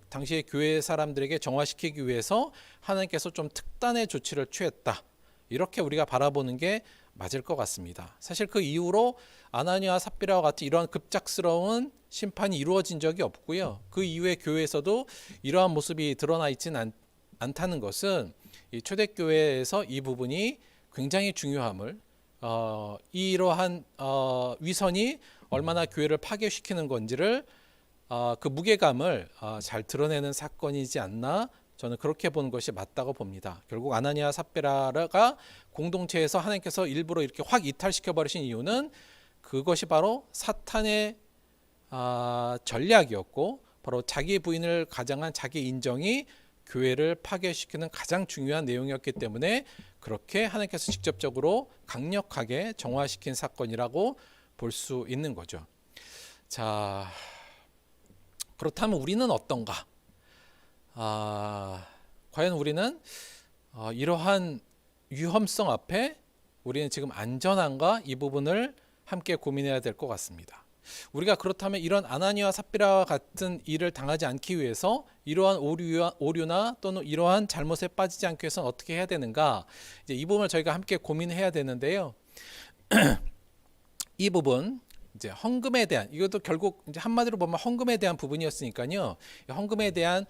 당시의 교회 사람들에게 정화시키기 위해서 하나님께서 좀 특단의 조치를 취했다, 이렇게 우리가 바라보는 게 맞을 것 같습니다. 사실 그 이후로 아나니아와 삽비라와 같은 이러한 급작스러운 심판이 이루어진 적이 없고요. 그 이후에 교회에서도 이러한 모습이 드러나 있지는 않다는 것은 이 초대교회에서 이 부분이 굉장히 중요함을, 이러한 위선이 얼마나 교회를 파괴시키는 건지를 그 무게감을 잘 드러내는 사건이지 않나, 저는 그렇게 보는 것이 맞다고 봅니다. 결국 아나니아 삽비라가 공동체에서 하나님께서 일부러 이렇게 확 이탈시켜 버리신 이유는 그것이 바로 사탄의 전략이었고, 바로 자기 부인을 가장한 자기 인정이 교회를 파괴시키는 가장 중요한 내용이었기 때문에 그렇게 하나님께서 직접적으로 강력하게 정화시킨 사건이라고 볼 수 있는 거죠. 자, 그렇다면 우리는 어떤가? 과연 우리는 이러한 위험성 앞에 우리는 지금 안전한가? 이 부분을 함께 고민해야 될 것 같습니다. 우리가 그렇다면 이런 아나니아와 삽비라와 같은 일을 당하지 않기 위해서 이러한 오류나 또는 이러한 잘못에 빠지지 않기 위해서는 어떻게 해야 되는가? 이제 이 부분을 저희가 함께 고민해야 되는데요. 이 부분, 이제 헌금에 대한, 이것도 결국 이제 한마디로 보면 헌금에 대한 부분이었으니까요. 헌금에 대한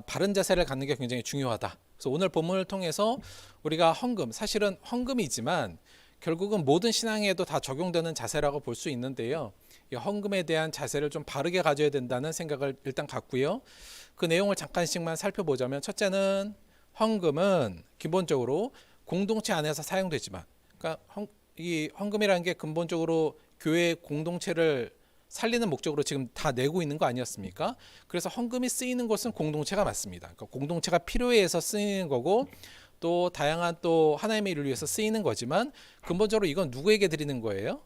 바른 자세를 갖는 게 굉장히 중요하다. 그래서 오늘 본문을 통해서 우리가 헌금, 사실은 헌금이지만 결국은 모든 신앙에도 다 적용되는 자세라고 볼 수 있는데요. 이 헌금에 대한 자세를 좀 바르게 가져야 된다는 생각을 일단 갖고요. 그 내용을 잠깐씩만 살펴보자면, 첫째는 헌금은 기본적으로 공동체 안에서 사용되지만, 그러니까 이 헌금이라는 게 근본적으로 교회 공동체를 살리는 목적으로 지금 다 내고 있는 거 아니었습니까? 그래서 헌금이 쓰이는 곳은 공동체가 맞습니다. 그러니까 공동체가 필요해서 쓰이는 거고, 또 다양한 또 하나님의 일을 위해서 쓰이는 거지만 근본적으로 이건 누구에게 드리는 거예요?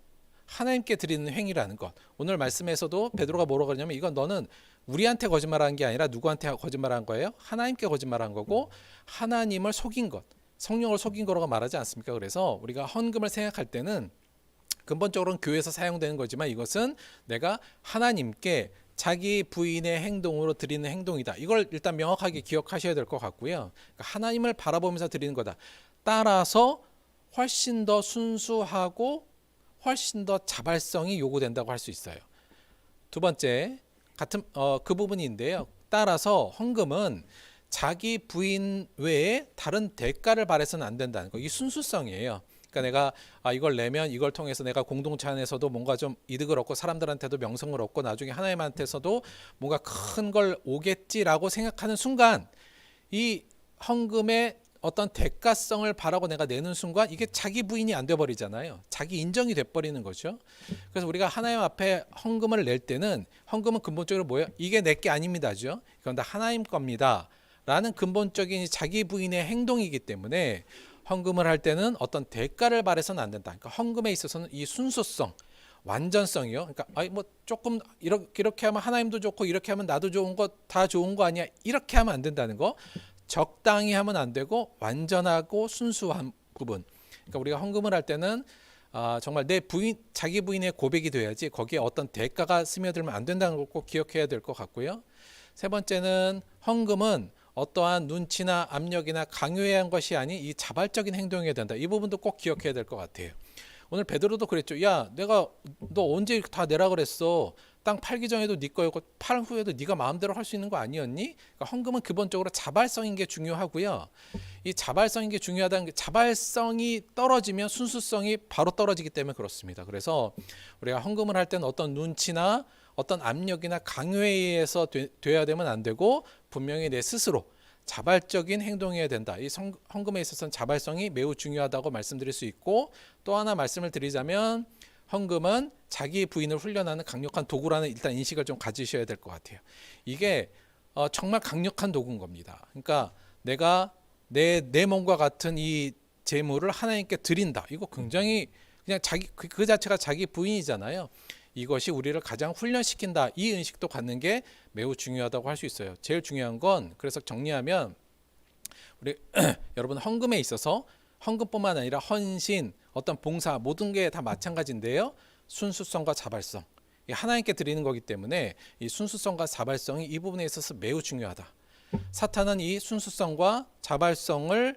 하나님께 드리는 행위라는 것. 오늘 말씀에서도 베드로가 뭐라고 그러냐면, 이건 너는 우리한테 거짓말한 게 아니라 누구한테 거짓말한 거예요? 하나님께 거짓말한 거고, 하나님을 속인 것, 성령을 속인 거라고 말하지 않습니까? 그래서 우리가 헌금을 생각할 때는 근본적으로는 교회에서 사용되는 거지만 이것은 내가 하나님께 자기 부인의 행동으로 드리는 행동이다. 이걸 일단 명확하게 기억하셔야 될 것 같고요. 그러니까 하나님을 바라보면서 드리는 거다. 따라서 훨씬 더 순수하고 훨씬 더 자발성이 요구된다고 할 수 있어요. 두 번째, 같은 그 부분인데요. 따라서 헌금은 자기 부인 외에 다른 대가를 바라서는 안 된다는 거. 이 순수성이에요. 그러니까 내가 이걸 내면 이걸 통해서 내가 공동체 안에서도 뭔가 좀 이득을 얻고 사람들한테도 명성을 얻고 나중에 하나님한테서도 뭔가 큰 걸 오겠지라고 생각하는 순간, 이 헌금의 어떤 대가성을 바라고 내가 내는 순간 이게 자기 부인이 안 돼버리잖아요. 자기 인정이 돼버리는 거죠. 그래서 우리가 하나님 앞에 헌금을 낼 때는, 헌금은 근본적으로 뭐예요? 이게 내 게 아닙니다죠. 이건 다 하나님 겁니다 라는 근본적인 자기 부인의 행동이기 때문에 헌금을 할 때는 어떤 대가를 바라서는 안 된다. 그러니까 헌금에 있어서는 이 순수성, 완전성이요. 그러니까 뭐 조금 이렇게 하면 하나님도 좋고 이렇게 하면 나도 좋은 거 다 좋은 거 아니야, 이렇게 하면 안 된다는 거. 적당히 하면 안 되고 완전하고 순수한 부분. 그러니까 우리가 헌금을 할 때는 정말 내 부인, 자기 부인의 고백이 돼야지 거기에 어떤 대가가 스며들면 안 된다는 걸 꼭 기억해야 될 것 같고요. 세 번째는 헌금은 어떠한 눈치나 압력이나 강요해야 한 것이 아닌 이 자발적인 행동이어야 된다. 이 부분도 꼭 기억해야 될 것 같아요. 오늘 베드로도 그랬죠. 야, 너 언제 다 내라 그랬어? 땅 팔기 전에도 네 거였고 팔 후에도 네가 마음대로 할 수 있는 거 아니었니? 그러니까 헌금은 기본적으로 자발성인 게 중요하고요. 이 자발성인 게 중요하다는 게, 자발성이 떨어지면 순수성이 바로 떨어지기 때문에 그렇습니다. 그래서 우리가 헌금을 할 때는 어떤 눈치나 어떤 압력이나 강요에 의해서 돼야 되면 안 되고 분명히 내 스스로 자발적인 행동이어야 된다. 이 헌금에 있어서는 자발성이 매우 중요하다고 말씀드릴 수 있고, 또 하나 말씀을 드리자면 헌금은 자기 부인을 훈련하는 강력한 도구라는 일단 인식을 좀 가지셔야 될 것 같아요. 이게 정말 강력한 도구인 겁니다. 그러니까 내가 내 몸과 같은 이 재물을 하나님께 드린다. 이거 굉장히 그냥 자기 그 자체가 자기 부인이잖아요. 이것이 우리를 가장 훈련시킨다. 이 인식도 갖는 게 매우 중요하다고 할 수 있어요. 제일 중요한 건, 그래서 정리하면 우리 여러분 헌금에 있어서 헌금뿐만 아니라 헌신, 어떤 봉사 모든 게 다 마찬가지인데요. 순수성과 자발성. 하나님께 드리는 거기 때문에 이 순수성과 자발성이 이 부분에 있어서 매우 중요하다. 사탄은 이 순수성과 자발성을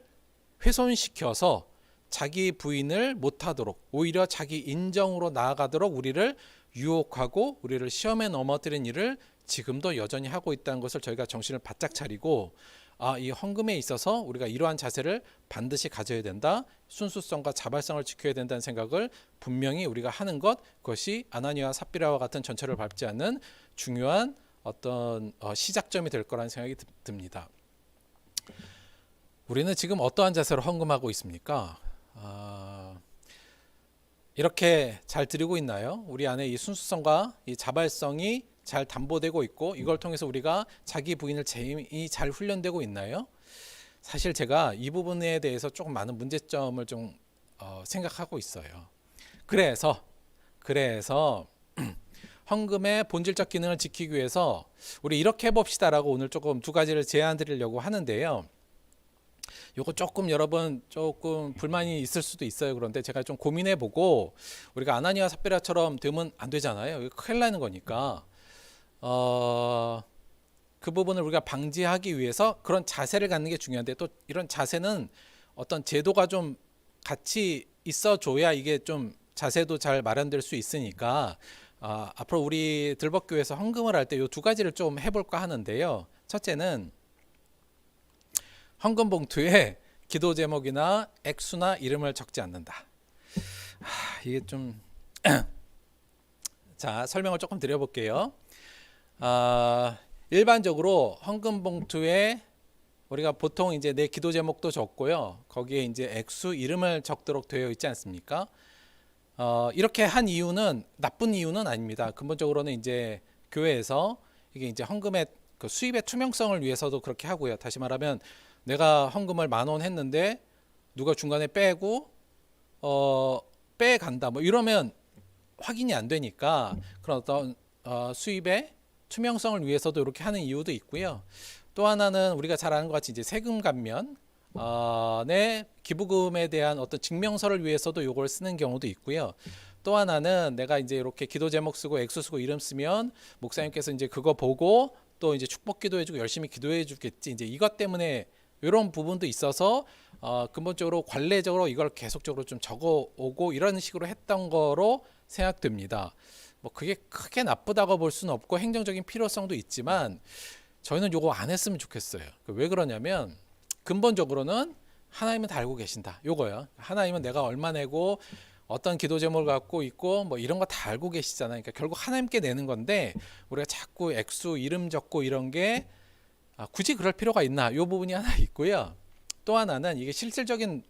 훼손시켜서 자기 부인을 못하도록, 오히려 자기 인정으로 나아가도록 우리를 유혹하고 우리를 시험에 넘어뜨린 일을 지금도 여전히 하고 있다는 것을 저희가 정신을 바짝 차리고, 이 헌금에 있어서 우리가 이러한 자세를 반드시 가져야 된다. 순수성과 자발성을 지켜야 된다는 생각을 분명히 우리가 하는 것, 그것이 아나니아와 삽비라와 같은 전철을 밟지 않는 중요한 어떤 시작점이 될 거라는 생각이 듭니다. 우리는 지금 어떠한 자세로 헌금하고 있습니까? 이렇게 잘 드리고 있나요? 우리 안에 이 순수성과 이 자발성이 잘 담보되고 있고, 이걸 통해서 우리가 자기 부인을 잘 훈련되고 있나요? 사실 제가 이 부분에 대해서 조금 많은 문제점을 좀 생각하고 있어요. 그래서 헌금의 본질적 기능을 지키기 위해서 우리 이렇게 해봅시다라고 오늘 조금 두 가지를 제안 드리려고 하는데요. 요거 조금 여러분 조금 불만이 있을 수도 있어요. 그런데 제가 좀 고민해보고, 우리가 아나니아 삽비라처럼 되면 안 되잖아요. 이거 큰일 나는 거니까 그 부분을 우리가 방지하기 위해서 그런 자세를 갖는 게 중요한데, 또 이런 자세는 어떤 제도가 좀 같이 있어줘야 이게 좀 자세도 잘 마련될 수 있으니까 앞으로 우리 들벅교회에서 헌금을 할 때 이 두 가지를 좀 해볼까 하는데요. 첫째는 헌금 봉투에 기도 제목이나 액수나 이름을 적지 않는다. 이게 좀 자, 설명을 조금 드려볼게요. 일반적으로 헌금 봉투에 우리가 보통 이제 내 기도 제목도 적고요. 거기에 이제 액수 이름을 적도록 되어 있지 않습니까? 이렇게 한 이유는 나쁜 이유는 아닙니다. 근본적으로는 이제 교회에서 이게 이제 헌금의 그 수입의 투명성을 위해서도 그렇게 하고요. 다시 말하면 내가 헌금을 10,000원 했는데 누가 중간에 빼고 빼간다 뭐 이러면 확인이 안 되니까 그런 어떤 수입의 투명성을 위해서도 이렇게 하는 이유도 있고요. 또 하나는 우리가 잘 아는 것 같이 이제 세금 감면 내 기부금에 대한 어떤 증명서를 위해서도 이걸 쓰는 경우도 있고요. 또 하나는 내가 이제 이렇게 기도 제목 쓰고 액수 쓰고 이름 쓰면 목사님께서 이제 그거 보고 또 이제 축복 기도해주고 열심히 기도해 주겠지. 이제 이것 때문에 이런 부분도 있어서 근본적으로 관례적으로 이걸 계속적으로 좀 적어오고 이런 식으로 했던 거로 생각됩니다. 뭐 그게 크게 나쁘다고 볼 수는 없고 행정적인 필요성도 있지만 저희는 요거 안 했으면 좋겠어요. 왜 그러냐면 근본적으로는 하나님은 다 알고 계신다. 요거요. 하나님은 내가 얼마 내고 어떤 기도 제목을 갖고 있고 뭐 이런 거 다 알고 계시잖아요. 그러니까 결국 하나님께 내는 건데 우리가 자꾸 액수 이름 적고 이런 게 굳이 그럴 필요가 있나? 요 부분이 하나 있고요. 또 하나는 이게 실질적인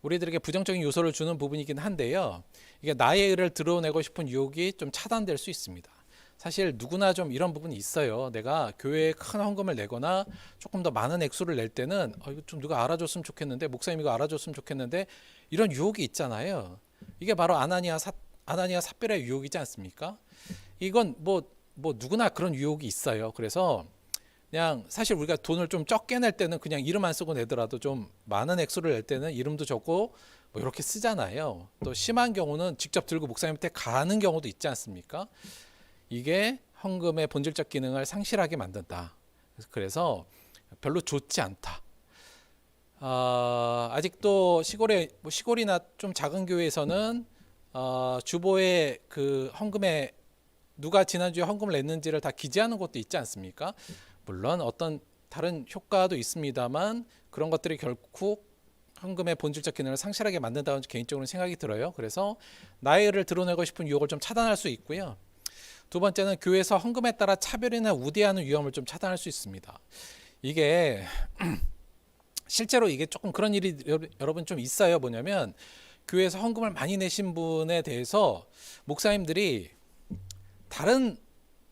우리들에게 부정적인 요소를 주는 부분이긴 한데요. 이게 나의 의를 드러내고 싶은 유혹이 좀 차단될 수 있습니다. 사실 누구나 좀 이런 부분이 있어요. 내가 교회에 큰 헌금을 내거나 조금 더 많은 액수를 낼 때는 이거 좀 누가 알아줬으면 좋겠는데, 목사님 이거 알아줬으면 좋겠는데, 이런 유혹이 있잖아요. 이게 바로 아나니아 삽비라의 유혹이지 않습니까? 이건 뭐 누구나 그런 유혹이 있어요. 그래서 그냥 사실 우리가 돈을 좀 적게 낼 때는 그냥 이름 안 쓰고 내더라도 좀 많은 액수를 낼 때는 이름도 적고 뭐 이렇게 쓰잖아요. 또 심한 경우는 직접 들고 목사님한테 가는 경우도 있지 않습니까? 이게 헌금의 본질적 기능을 상실하게 만든다. 그래서 별로 좋지 않다. 아직도 시골이나 좀 작은 교회에서는 주보에 그 헌금에 누가 지난주에 헌금을 냈는지를 다 기재하는 것도 있지 않습니까? 물론 어떤 다른 효과도 있습니다만 그런 것들이 결국 헌금의 본질적 기능을 상실하게 만든다는 개인적으로 생각이 들어요. 그래서 나의 의를 드러내고 싶은 유혹을 좀 차단할 수 있고요. 두 번째는 교회에서 헌금에 따라 차별이나 우대하는 위험을 좀 차단할 수 있습니다. 이게 실제로 이게 조금 그런 일이 여러분 좀 있어요. 뭐냐면 교회에서 헌금을 많이 내신 분에 대해서 목사님들이 다른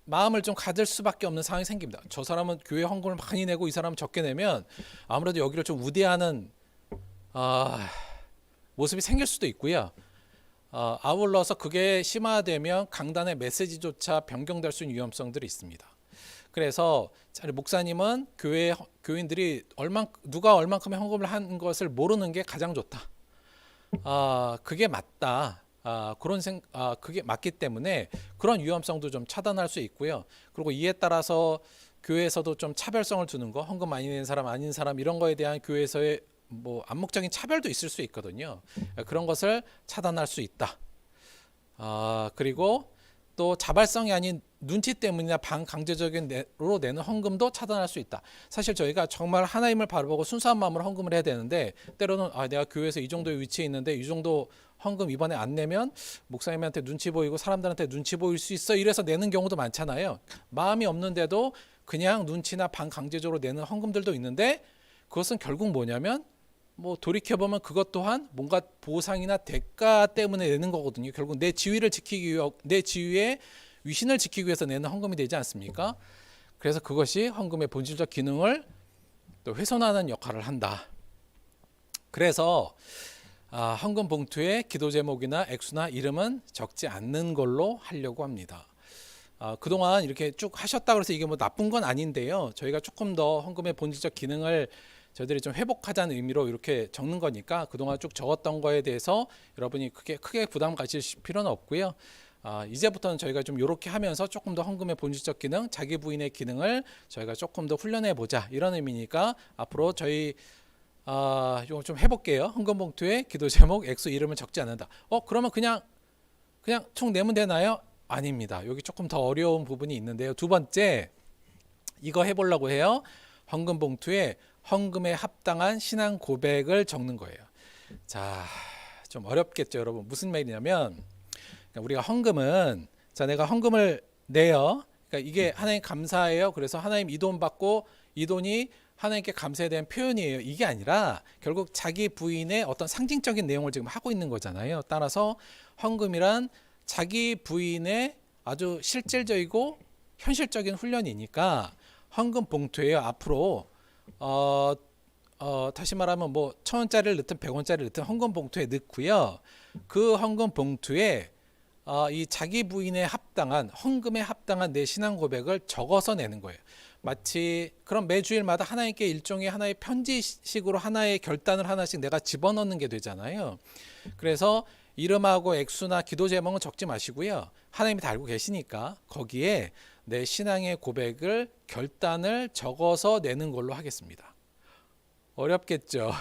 마음을 좀 가질 수밖에 없는 상황이 생깁니다. 저 사람은 교회 헌금을 많이 내고 이 사람은 적게 내면 아무래도 여기를 좀 우대하는 모습이 생길 수도 있고요. 아울러서 그게 심화되면 강단의 메시지조차 변경될 수 있는 위험성들이 있습니다. 그래서 목사님은 교인들이 누가 얼만큼의 헌금을 한 것을 모르는 게 가장 좋다. 그게 맞다. 그게 맞기 때문에 그런 위험성도 좀 차단할 수 있고요. 그리고 이에 따라서 교회에서도 좀 차별성을 두는 거, 헌금 많이 내는 사람 아닌 사람 이런 거에 대한 교회에서의 뭐 암묵적인 차별도 있을 수 있거든요. 그런 것을 차단할 수 있다. 그리고 또 자발성이 아닌 눈치 때문이나 반강제적으로 내는 헌금도 차단할 수 있다. 사실 저희가 정말 하나님을 바라보고 순수한 마음으로 헌금을 해야 되는데 때로는 내가 교회에서 이 정도의 위치에 있는데 이 정도 헌금 이번에 안 내면 목사님한테 눈치 보이고 사람들한테 눈치 보일 수 있어 이래서 내는 경우도 많잖아요. 마음이 없는데도 그냥 눈치나 반강제적으로 내는 헌금들도 있는데 그것은 결국 뭐냐면 돌이켜보면 그것 또한 뭔가 보상이나 대가 때문에 내는 거거든요. 결국 내 지위를 지키기 위해 내 지위의 위신을 지키기 위해서 내는 헌금이 되지 않습니까? 그래서 그것이 헌금의 본질적 기능을 또 훼손하는 역할을 한다. 그래서 헌금 봉투에 기도 제목이나 액수나 이름은 적지 않는 걸로 하려고 합니다. 그동안 이렇게 쭉 하셨다 그래서 이게 나쁜 건 아닌데요. 저희가 조금 더 헌금의 본질적 기능을 저희들이 좀 회복하자는 의미로 이렇게 적는 거니까 그동안 쭉 적었던 거에 대해서 여러분이 크게 부담 가질 필요는 없고요. 이제부터는 저희가 좀 이렇게 하면서 조금 더 헌금의 본질적 기능, 자기 부인의 기능을 저희가 조금 더 훈련해 보자 이런 의미니까 앞으로 저희 이거 좀 해볼게요. 헌금 봉투에 기도 제목, 액수, 이름을 적지 않는다. 그러면 그냥 총 내면 되나요? 아닙니다. 여기 조금 더 어려운 부분이 있는데요. 두 번째 이거 해보려고 해요. 헌금 봉투에 헌금에 합당한 신앙 고백을 적는 거예요. 자, 좀 어렵겠죠, 여러분. 무슨 말이냐면 우리가 헌금은 내가 헌금을 내요. 그러니까 이게 하나님 감사해요. 그래서 하나님 이 돈 받고 이 돈이 하나님께 감사에 대한 표현이에요. 이게 아니라 결국 자기 부인의 어떤 상징적인 내용을 지금 하고 있는 거잖아요. 따라서 헌금이란 자기 부인의 아주 실질적이고 현실적인 훈련이니까 헌금 봉투에요. 앞으로 다시 말하면 1,000원짜리를 넣든 100원짜리를 넣든 헌금 봉투에 넣고요. 그 헌금 봉투에 이 자기 부인의 합당한 헌금에 합당한 내 신앙 고백을 적어서 내는 거예요. 마치 그럼 매주일마다 하나님께 일종의 하나의 편지식으로 하나의 결단을 하나씩 내가 집어넣는 게 되잖아요. 그래서 이름하고 액수나 기도 제목은 적지 마시고요. 하나님이 다 알고 계시니까 거기에 내 신앙의 고백을 결단을 적어서 내는 걸로 하겠습니다. 어렵겠죠.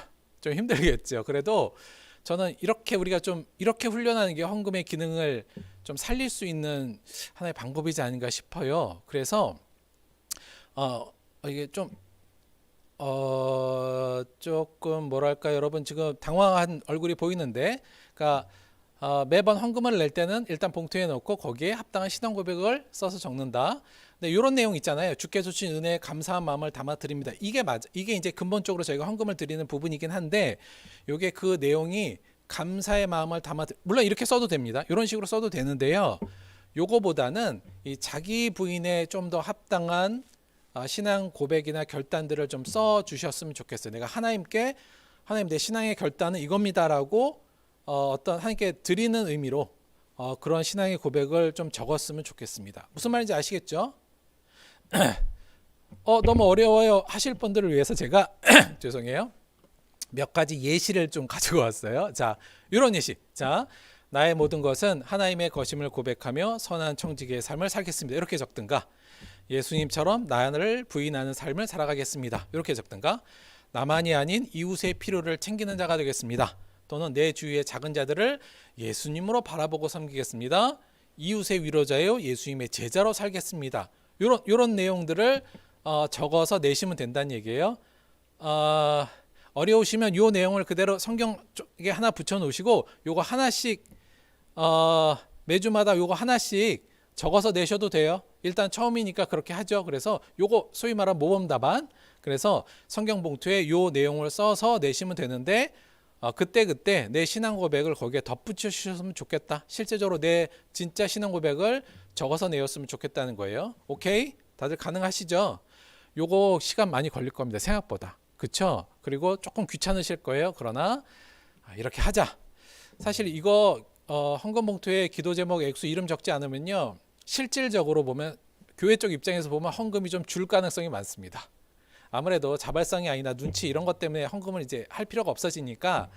좀 힘들겠죠. 그래도 저는 우리가 좀 이렇게 훈련하는 게 헌금의 기능을 좀 살릴 수 있는 하나의 방법이지 않은가 싶어요. 그래서 이게 좀 조금 뭐랄까 여러분 지금 당황한 얼굴이 보이는데, 그러니까 매번 헌금을 낼 때는 일단 봉투에 넣고 거기에 합당한 신앙 고백을 써서 적는다. 네, 이런 내용 있잖아요. 주께 주신 은혜에 감사한 마음을 담아 드립니다. 이게 이제 근본적으로 저희가 헌금을 드리는 부분이긴 한데, 이게 그 내용이 감사의 마음을 물론 이렇게 써도 됩니다. 이런 식으로 써도 되는데요. 요거보다는 이 자기 부인에 좀 더 합당한 신앙 고백이나 결단들을 좀 써 주셨으면 좋겠어요. 내가 하나님 내 신앙의 결단은 이겁니다라고 어떤 하나님께 드리는 의미로 그런 신앙의 고백을 좀 적었으면 좋겠습니다. 무슨 말인지 아시겠죠? 너무 어려워요 하실 분들을 위해서 제가 죄송해요. 몇 가지 예시를 좀 가지고 왔어요. 자, 이런 예시. 자, 나의 모든 것은 하나님의 것임을 고백하며 선한 청지기의 삶을 살겠습니다. 이렇게 적든가, 예수님처럼 나를 부인하는 삶을 살아가겠습니다. 이렇게 적든가, 나만이 아닌 이웃의 필요를 챙기는 자가 되겠습니다. 또는 내 주위의 작은 자들을 예수님으로 바라보고 섬기겠습니다. 이웃의 위로자요 예수님의 제자로 살겠습니다. 이런 내용들을 적어서 내시면 된다는 얘기예요. 어려우시면 이 내용을 그대로 성경 쪽에 하나 붙여 놓으시고 요거 하나씩 매주마다 요거 하나씩 적어서 내셔도 돼요. 일단 처음이니까 그렇게 하죠. 그래서 요거 소위 말하는 모범 답안. 그래서 성경 봉투에 요 내용을 써서 내시면 되는데 그때 내 신앙 고백을 거기에 덧붙여 주셨으면 좋겠다. 실제적으로 내 진짜 신앙 고백을 적어서 내었으면 좋겠다는 거예요. 오케이? 다들 가능하시죠? 요거 시간 많이 걸릴 겁니다. 생각보다. 그쵸? 그리고 조금 귀찮으실 거예요. 그러나 이렇게 하자. 사실 이거 헌금 봉투에 기도 제목 액수 이름 적지 않으면요. 실질적으로 보면 교회 쪽 입장에서 보면 헌금이 좀 줄 가능성이 많습니다. 아무래도 자발성이 아니라 눈치 이런 것 때문에 헌금을 이제 할 필요가 없어지니까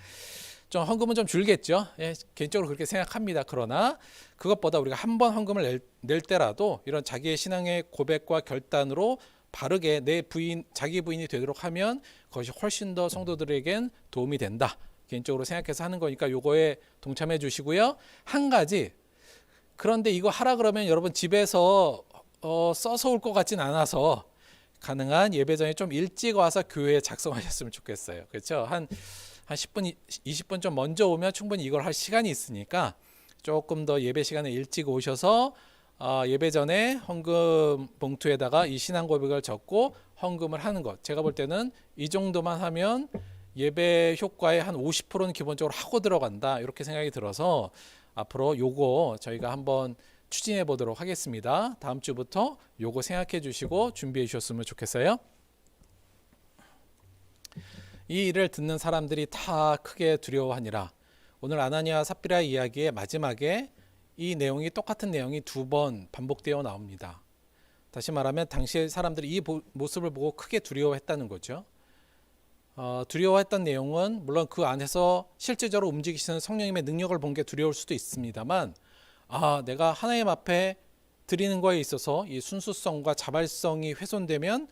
좀 헌금은 좀 줄겠죠. 예, 개인적으로 그렇게 생각합니다. 그러나 그것보다 우리가 한 번 헌금을 낼 때라도 이런 자기의 신앙의 고백과 결단으로 바르게 자기 부인이 되도록 하면 그것이 훨씬 더 성도들에겐 도움이 된다. 개인적으로 생각해서 하는 거니까 요거에 동참해 주시고요. 한 가지, 그런데 이거 하라 그러면 여러분 집에서 써서 올 것 같진 않아서 가능한 예배 전에 좀 일찍 와서 교회에 작성하셨으면 좋겠어요. 그렇죠? 한 10분, 20분 좀 먼저 오면 충분히 이걸 할 시간이 있으니까 조금 더 예배 시간에 일찍 오셔서 예배 전에 헌금 봉투에다가 이 신앙 고백을 적고 헌금을 하는 것. 제가 볼 때는 이 정도만 하면 예배 효과의 한 50%는 기본적으로 하고 들어간다. 이렇게 생각이 들어서 앞으로 요거 저희가 한번 추진해 보도록 하겠습니다. 다음 주부터 요거 생각해 주시고 준비해 주셨으면 좋겠어요. 이 일을 듣는 사람들이 다 크게 두려워하니라. 오늘 아나니아 삽비라 이야기의 마지막에 이 내용이 똑같은 내용이 두 번 반복되어 나옵니다. 다시 말하면 당시 사람들이 이 모습을 보고 크게 두려워했다는 거죠. 두려워했던 내용은 물론 그 안에서 실제적으로 움직이시는 성령님의 능력을 본 게 두려울 수도 있습니다만 내가 하나님 앞에 드리는 거에 있어서 이 순수성과 자발성이 훼손되면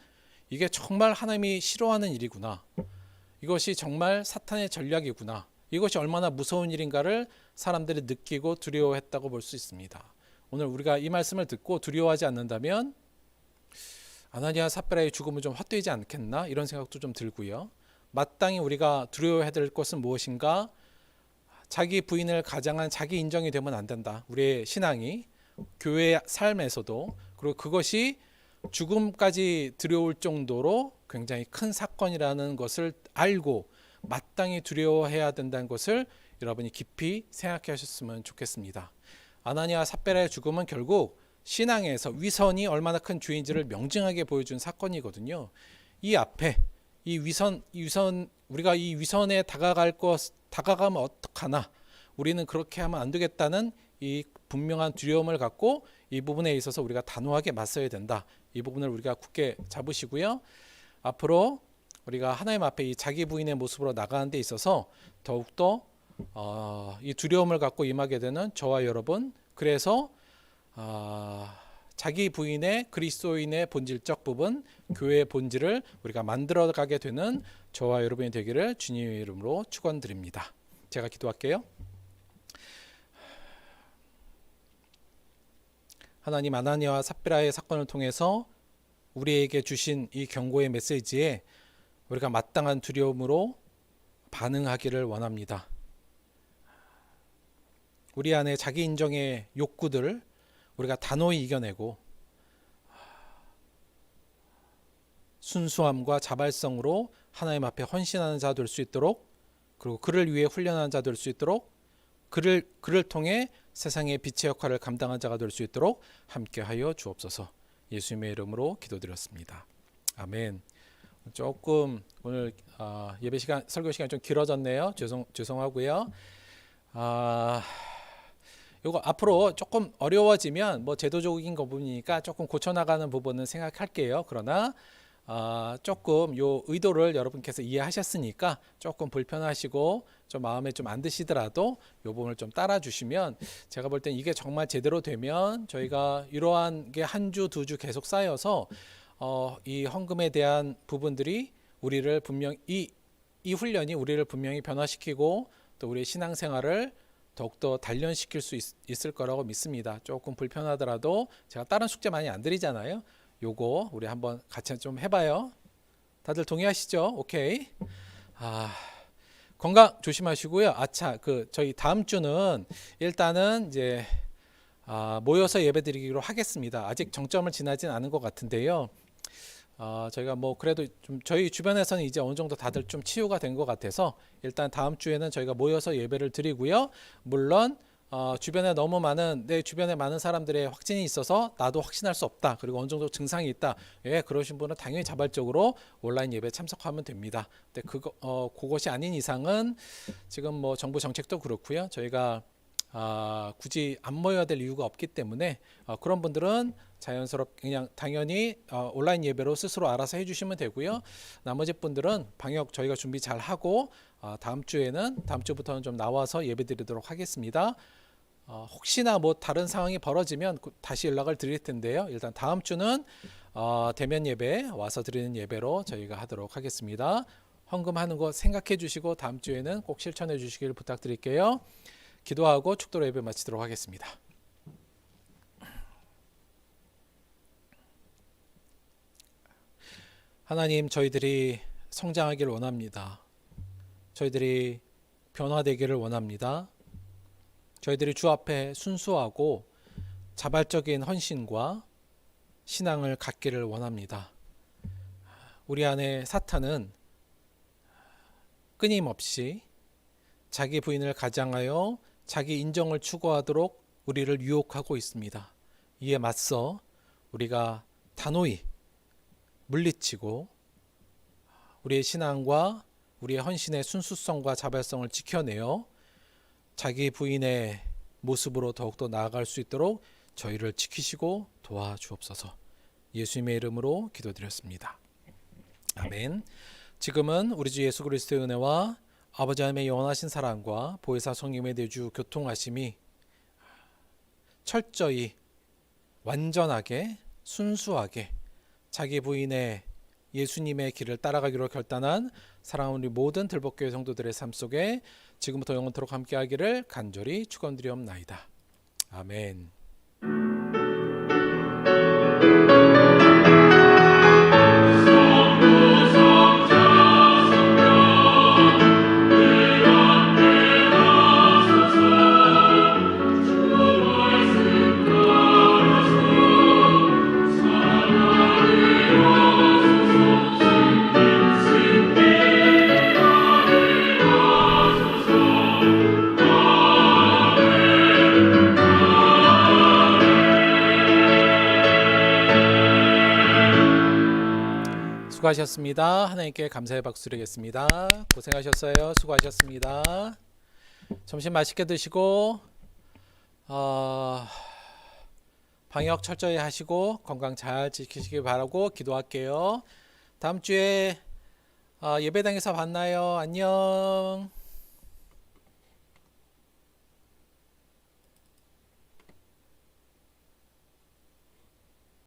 이게 정말 하나님이 싫어하는 일이구나. 이것이 정말 사탄의 전략이구나. 이것이 얼마나 무서운 일인가를 사람들이 느끼고 두려워했다고 볼 수 있습니다. 오늘 우리가 이 말씀을 듣고 두려워하지 않는다면 아나니아 삽비라의 죽음은 좀 헛되지 않겠나 이런 생각도 좀 들고요. 마땅히 우리가 두려워해야 될 것은 무엇인가? 자기 부인을 가장한 자기 인정이 되면 안 된다. 우리의 신앙이 교회 삶에서도 그리고 그것이 죽음까지 들여올 정도로 굉장히 큰 사건이라는 것을 알고 마땅히 두려워해야 된다는 것을 여러분이 깊이 생각해 하셨으면 좋겠습니다. 아나니아 삽비라의 죽음은 결국 신앙에서 위선이 얼마나 큰 죄인지를 명징하게 보여준 사건이거든요. 이 앞에 이 위선 우리가 이 위선에 다가가면 어떡하나 우리는 그렇게 하면 안 되겠다는 이 분명한 두려움을 갖고 이 부분에 있어서 우리가 단호하게 맞서야 된다. 이 부분을 우리가 굳게 잡으시고요. 앞으로 우리가 하나님 앞에 이 자기 부인의 모습으로 나가는 데 있어서 더욱더 이 두려움을 갖고 임하게 되는 저와 여러분, 그래서 자기 부인의 그리스도인의 본질적 부분, 교회의 본질을 우리가 만들어가게 되는 저와 여러분이 되기를 주님의 이름으로 축원드립니다. 제가 기도할게요. 하나님, 아나니아와 삽비라의 사건을 통해서 우리에게 주신 이 경고의 메시지에 우리가 마땅한 두려움으로 반응하기를 원합니다. 우리 안에 자기 인정의 욕구들을 우리가 단호히 이겨내고 순수함과 자발성으로 하나님 앞에 헌신하는 자 될 수 있도록, 그리고 그를 위해 훈련하는 자 될 수 있도록, 그를 통해 세상의 빛의 역할을 감당한 자가 될 수 있도록 함께하여 주옵소서. 예수님의 이름으로 기도드렸습니다. 아멘. 조금 오늘 예배 시간, 설교 시간 좀 길어졌네요. 죄송하고요. 이거 앞으로 조금 어려워지면 뭐 제도적인 부분이니까 조금 고쳐나가는 부분은 생각할게요. 그러나 조금 요 의도를 여러분께서 이해하셨으니까 조금 불편하시고 좀 마음에 좀 안 드시더라도 요 부분을 좀 따라 주시면, 제가 볼 땐 이게 정말 제대로 되면 저희가 이러한 게 한 주, 두 주 계속 쌓여서 이 헌금에 대한 부분들이 우리를 분명히 이 훈련이 우리를 분명히 변화시키고 또 우리의 신앙생활을 더욱더 단련시킬 수 있을 거라고 믿습니다. 조금 불편하더라도 제가 다른 숙제 많이 안 드리잖아요. 요거 우리 한번 같이 좀 해봐요. 다들 동의하시죠? 오케이. 건강 조심하시고요. 저희 다음 주는 일단은 이제 모여서 예배드리기로 하겠습니다. 아직 정점을 지나진 않은 것 같은데요. 저희가 뭐 그래도 좀 저희 주변에서는 이제 어느 정도 다들 좀 치유가 된 것 같아서 일단 다음 주에는 저희가 모여서 예배를 드리고요. 물론 주변에 너무 많은 내 주변에 많은 사람들의 확진이 있어서 나도 확신할 수 없다. 그리고 어느 정도 증상이 있다. 예, 그러신 분은 당연히 자발적으로 온라인 예배 참석하면 됩니다. 근데 그것이 아닌 이상은 지금 뭐 정부 정책도 그렇고요. 저희가 굳이 안 모여야 될 이유가 없기 때문에 그런 분들은 자연스럽게 그냥 당연히 온라인 예배로 스스로 알아서 해주시면 되고요. 나머지 분들은 방역 저희가 준비 잘 하고 다음 주부터는 좀 나와서 예배드리도록 하겠습니다. 혹시나 뭐 다른 상황이 벌어지면 다시 연락을 드릴 텐데요. 일단 다음 주는 대면 예배 와서 드리는 예배로 저희가 하도록 하겠습니다. 헌금하는 거 생각해 주시고 다음 주에는 꼭 실천해 주시길 부탁드릴게요. 기도하고 축도로 예배 마치도록 하겠습니다. 하나님, 저희들이 성장하기를 원합니다. 저희들이 변화되기를 원합니다. 저희들이 주 앞에 순수하고 자발적인 헌신과 신앙을 갖기를 원합니다. 우리 안에 사탄은 끊임없이 자기 부인을 가장하여 자기 인정을 추구하도록 우리를 유혹하고 있습니다. 이에 맞서 우리가 단호히 물리치고 우리의 신앙과 우리의 헌신의 순수성과 자발성을 지켜내어 자기 부인의 모습으로 더욱더 나아갈 수 있도록 저희를 지키시고 도와주옵소서. 예수님의 이름으로 기도드렸습니다. 아멘. 지금은 우리 주 예수 그리스도의 은혜와 아버지 하나님의 영원하신 사랑과 보혜사 성령의 내주 교통하심이 철저히 완전하게 순수하게 자기 부인의 예수님의 길을 따라가기로 결단한 사랑하는 우리 모든 들복교회 성도들의 삶 속에 지금부터 영원토록 함께하기를 간절히 축원드리옵나이다. 아멘. 수고하셨습니다. 하나님께 감사의 박수 드리겠습니다. 고생하셨어요. 수고하셨습니다. 점심 맛있게 드시고 방역 철저히 하시고 건강 잘 지키시길 바라고 기도할게요. 다음 주에 예배당에서 만나요. 안녕.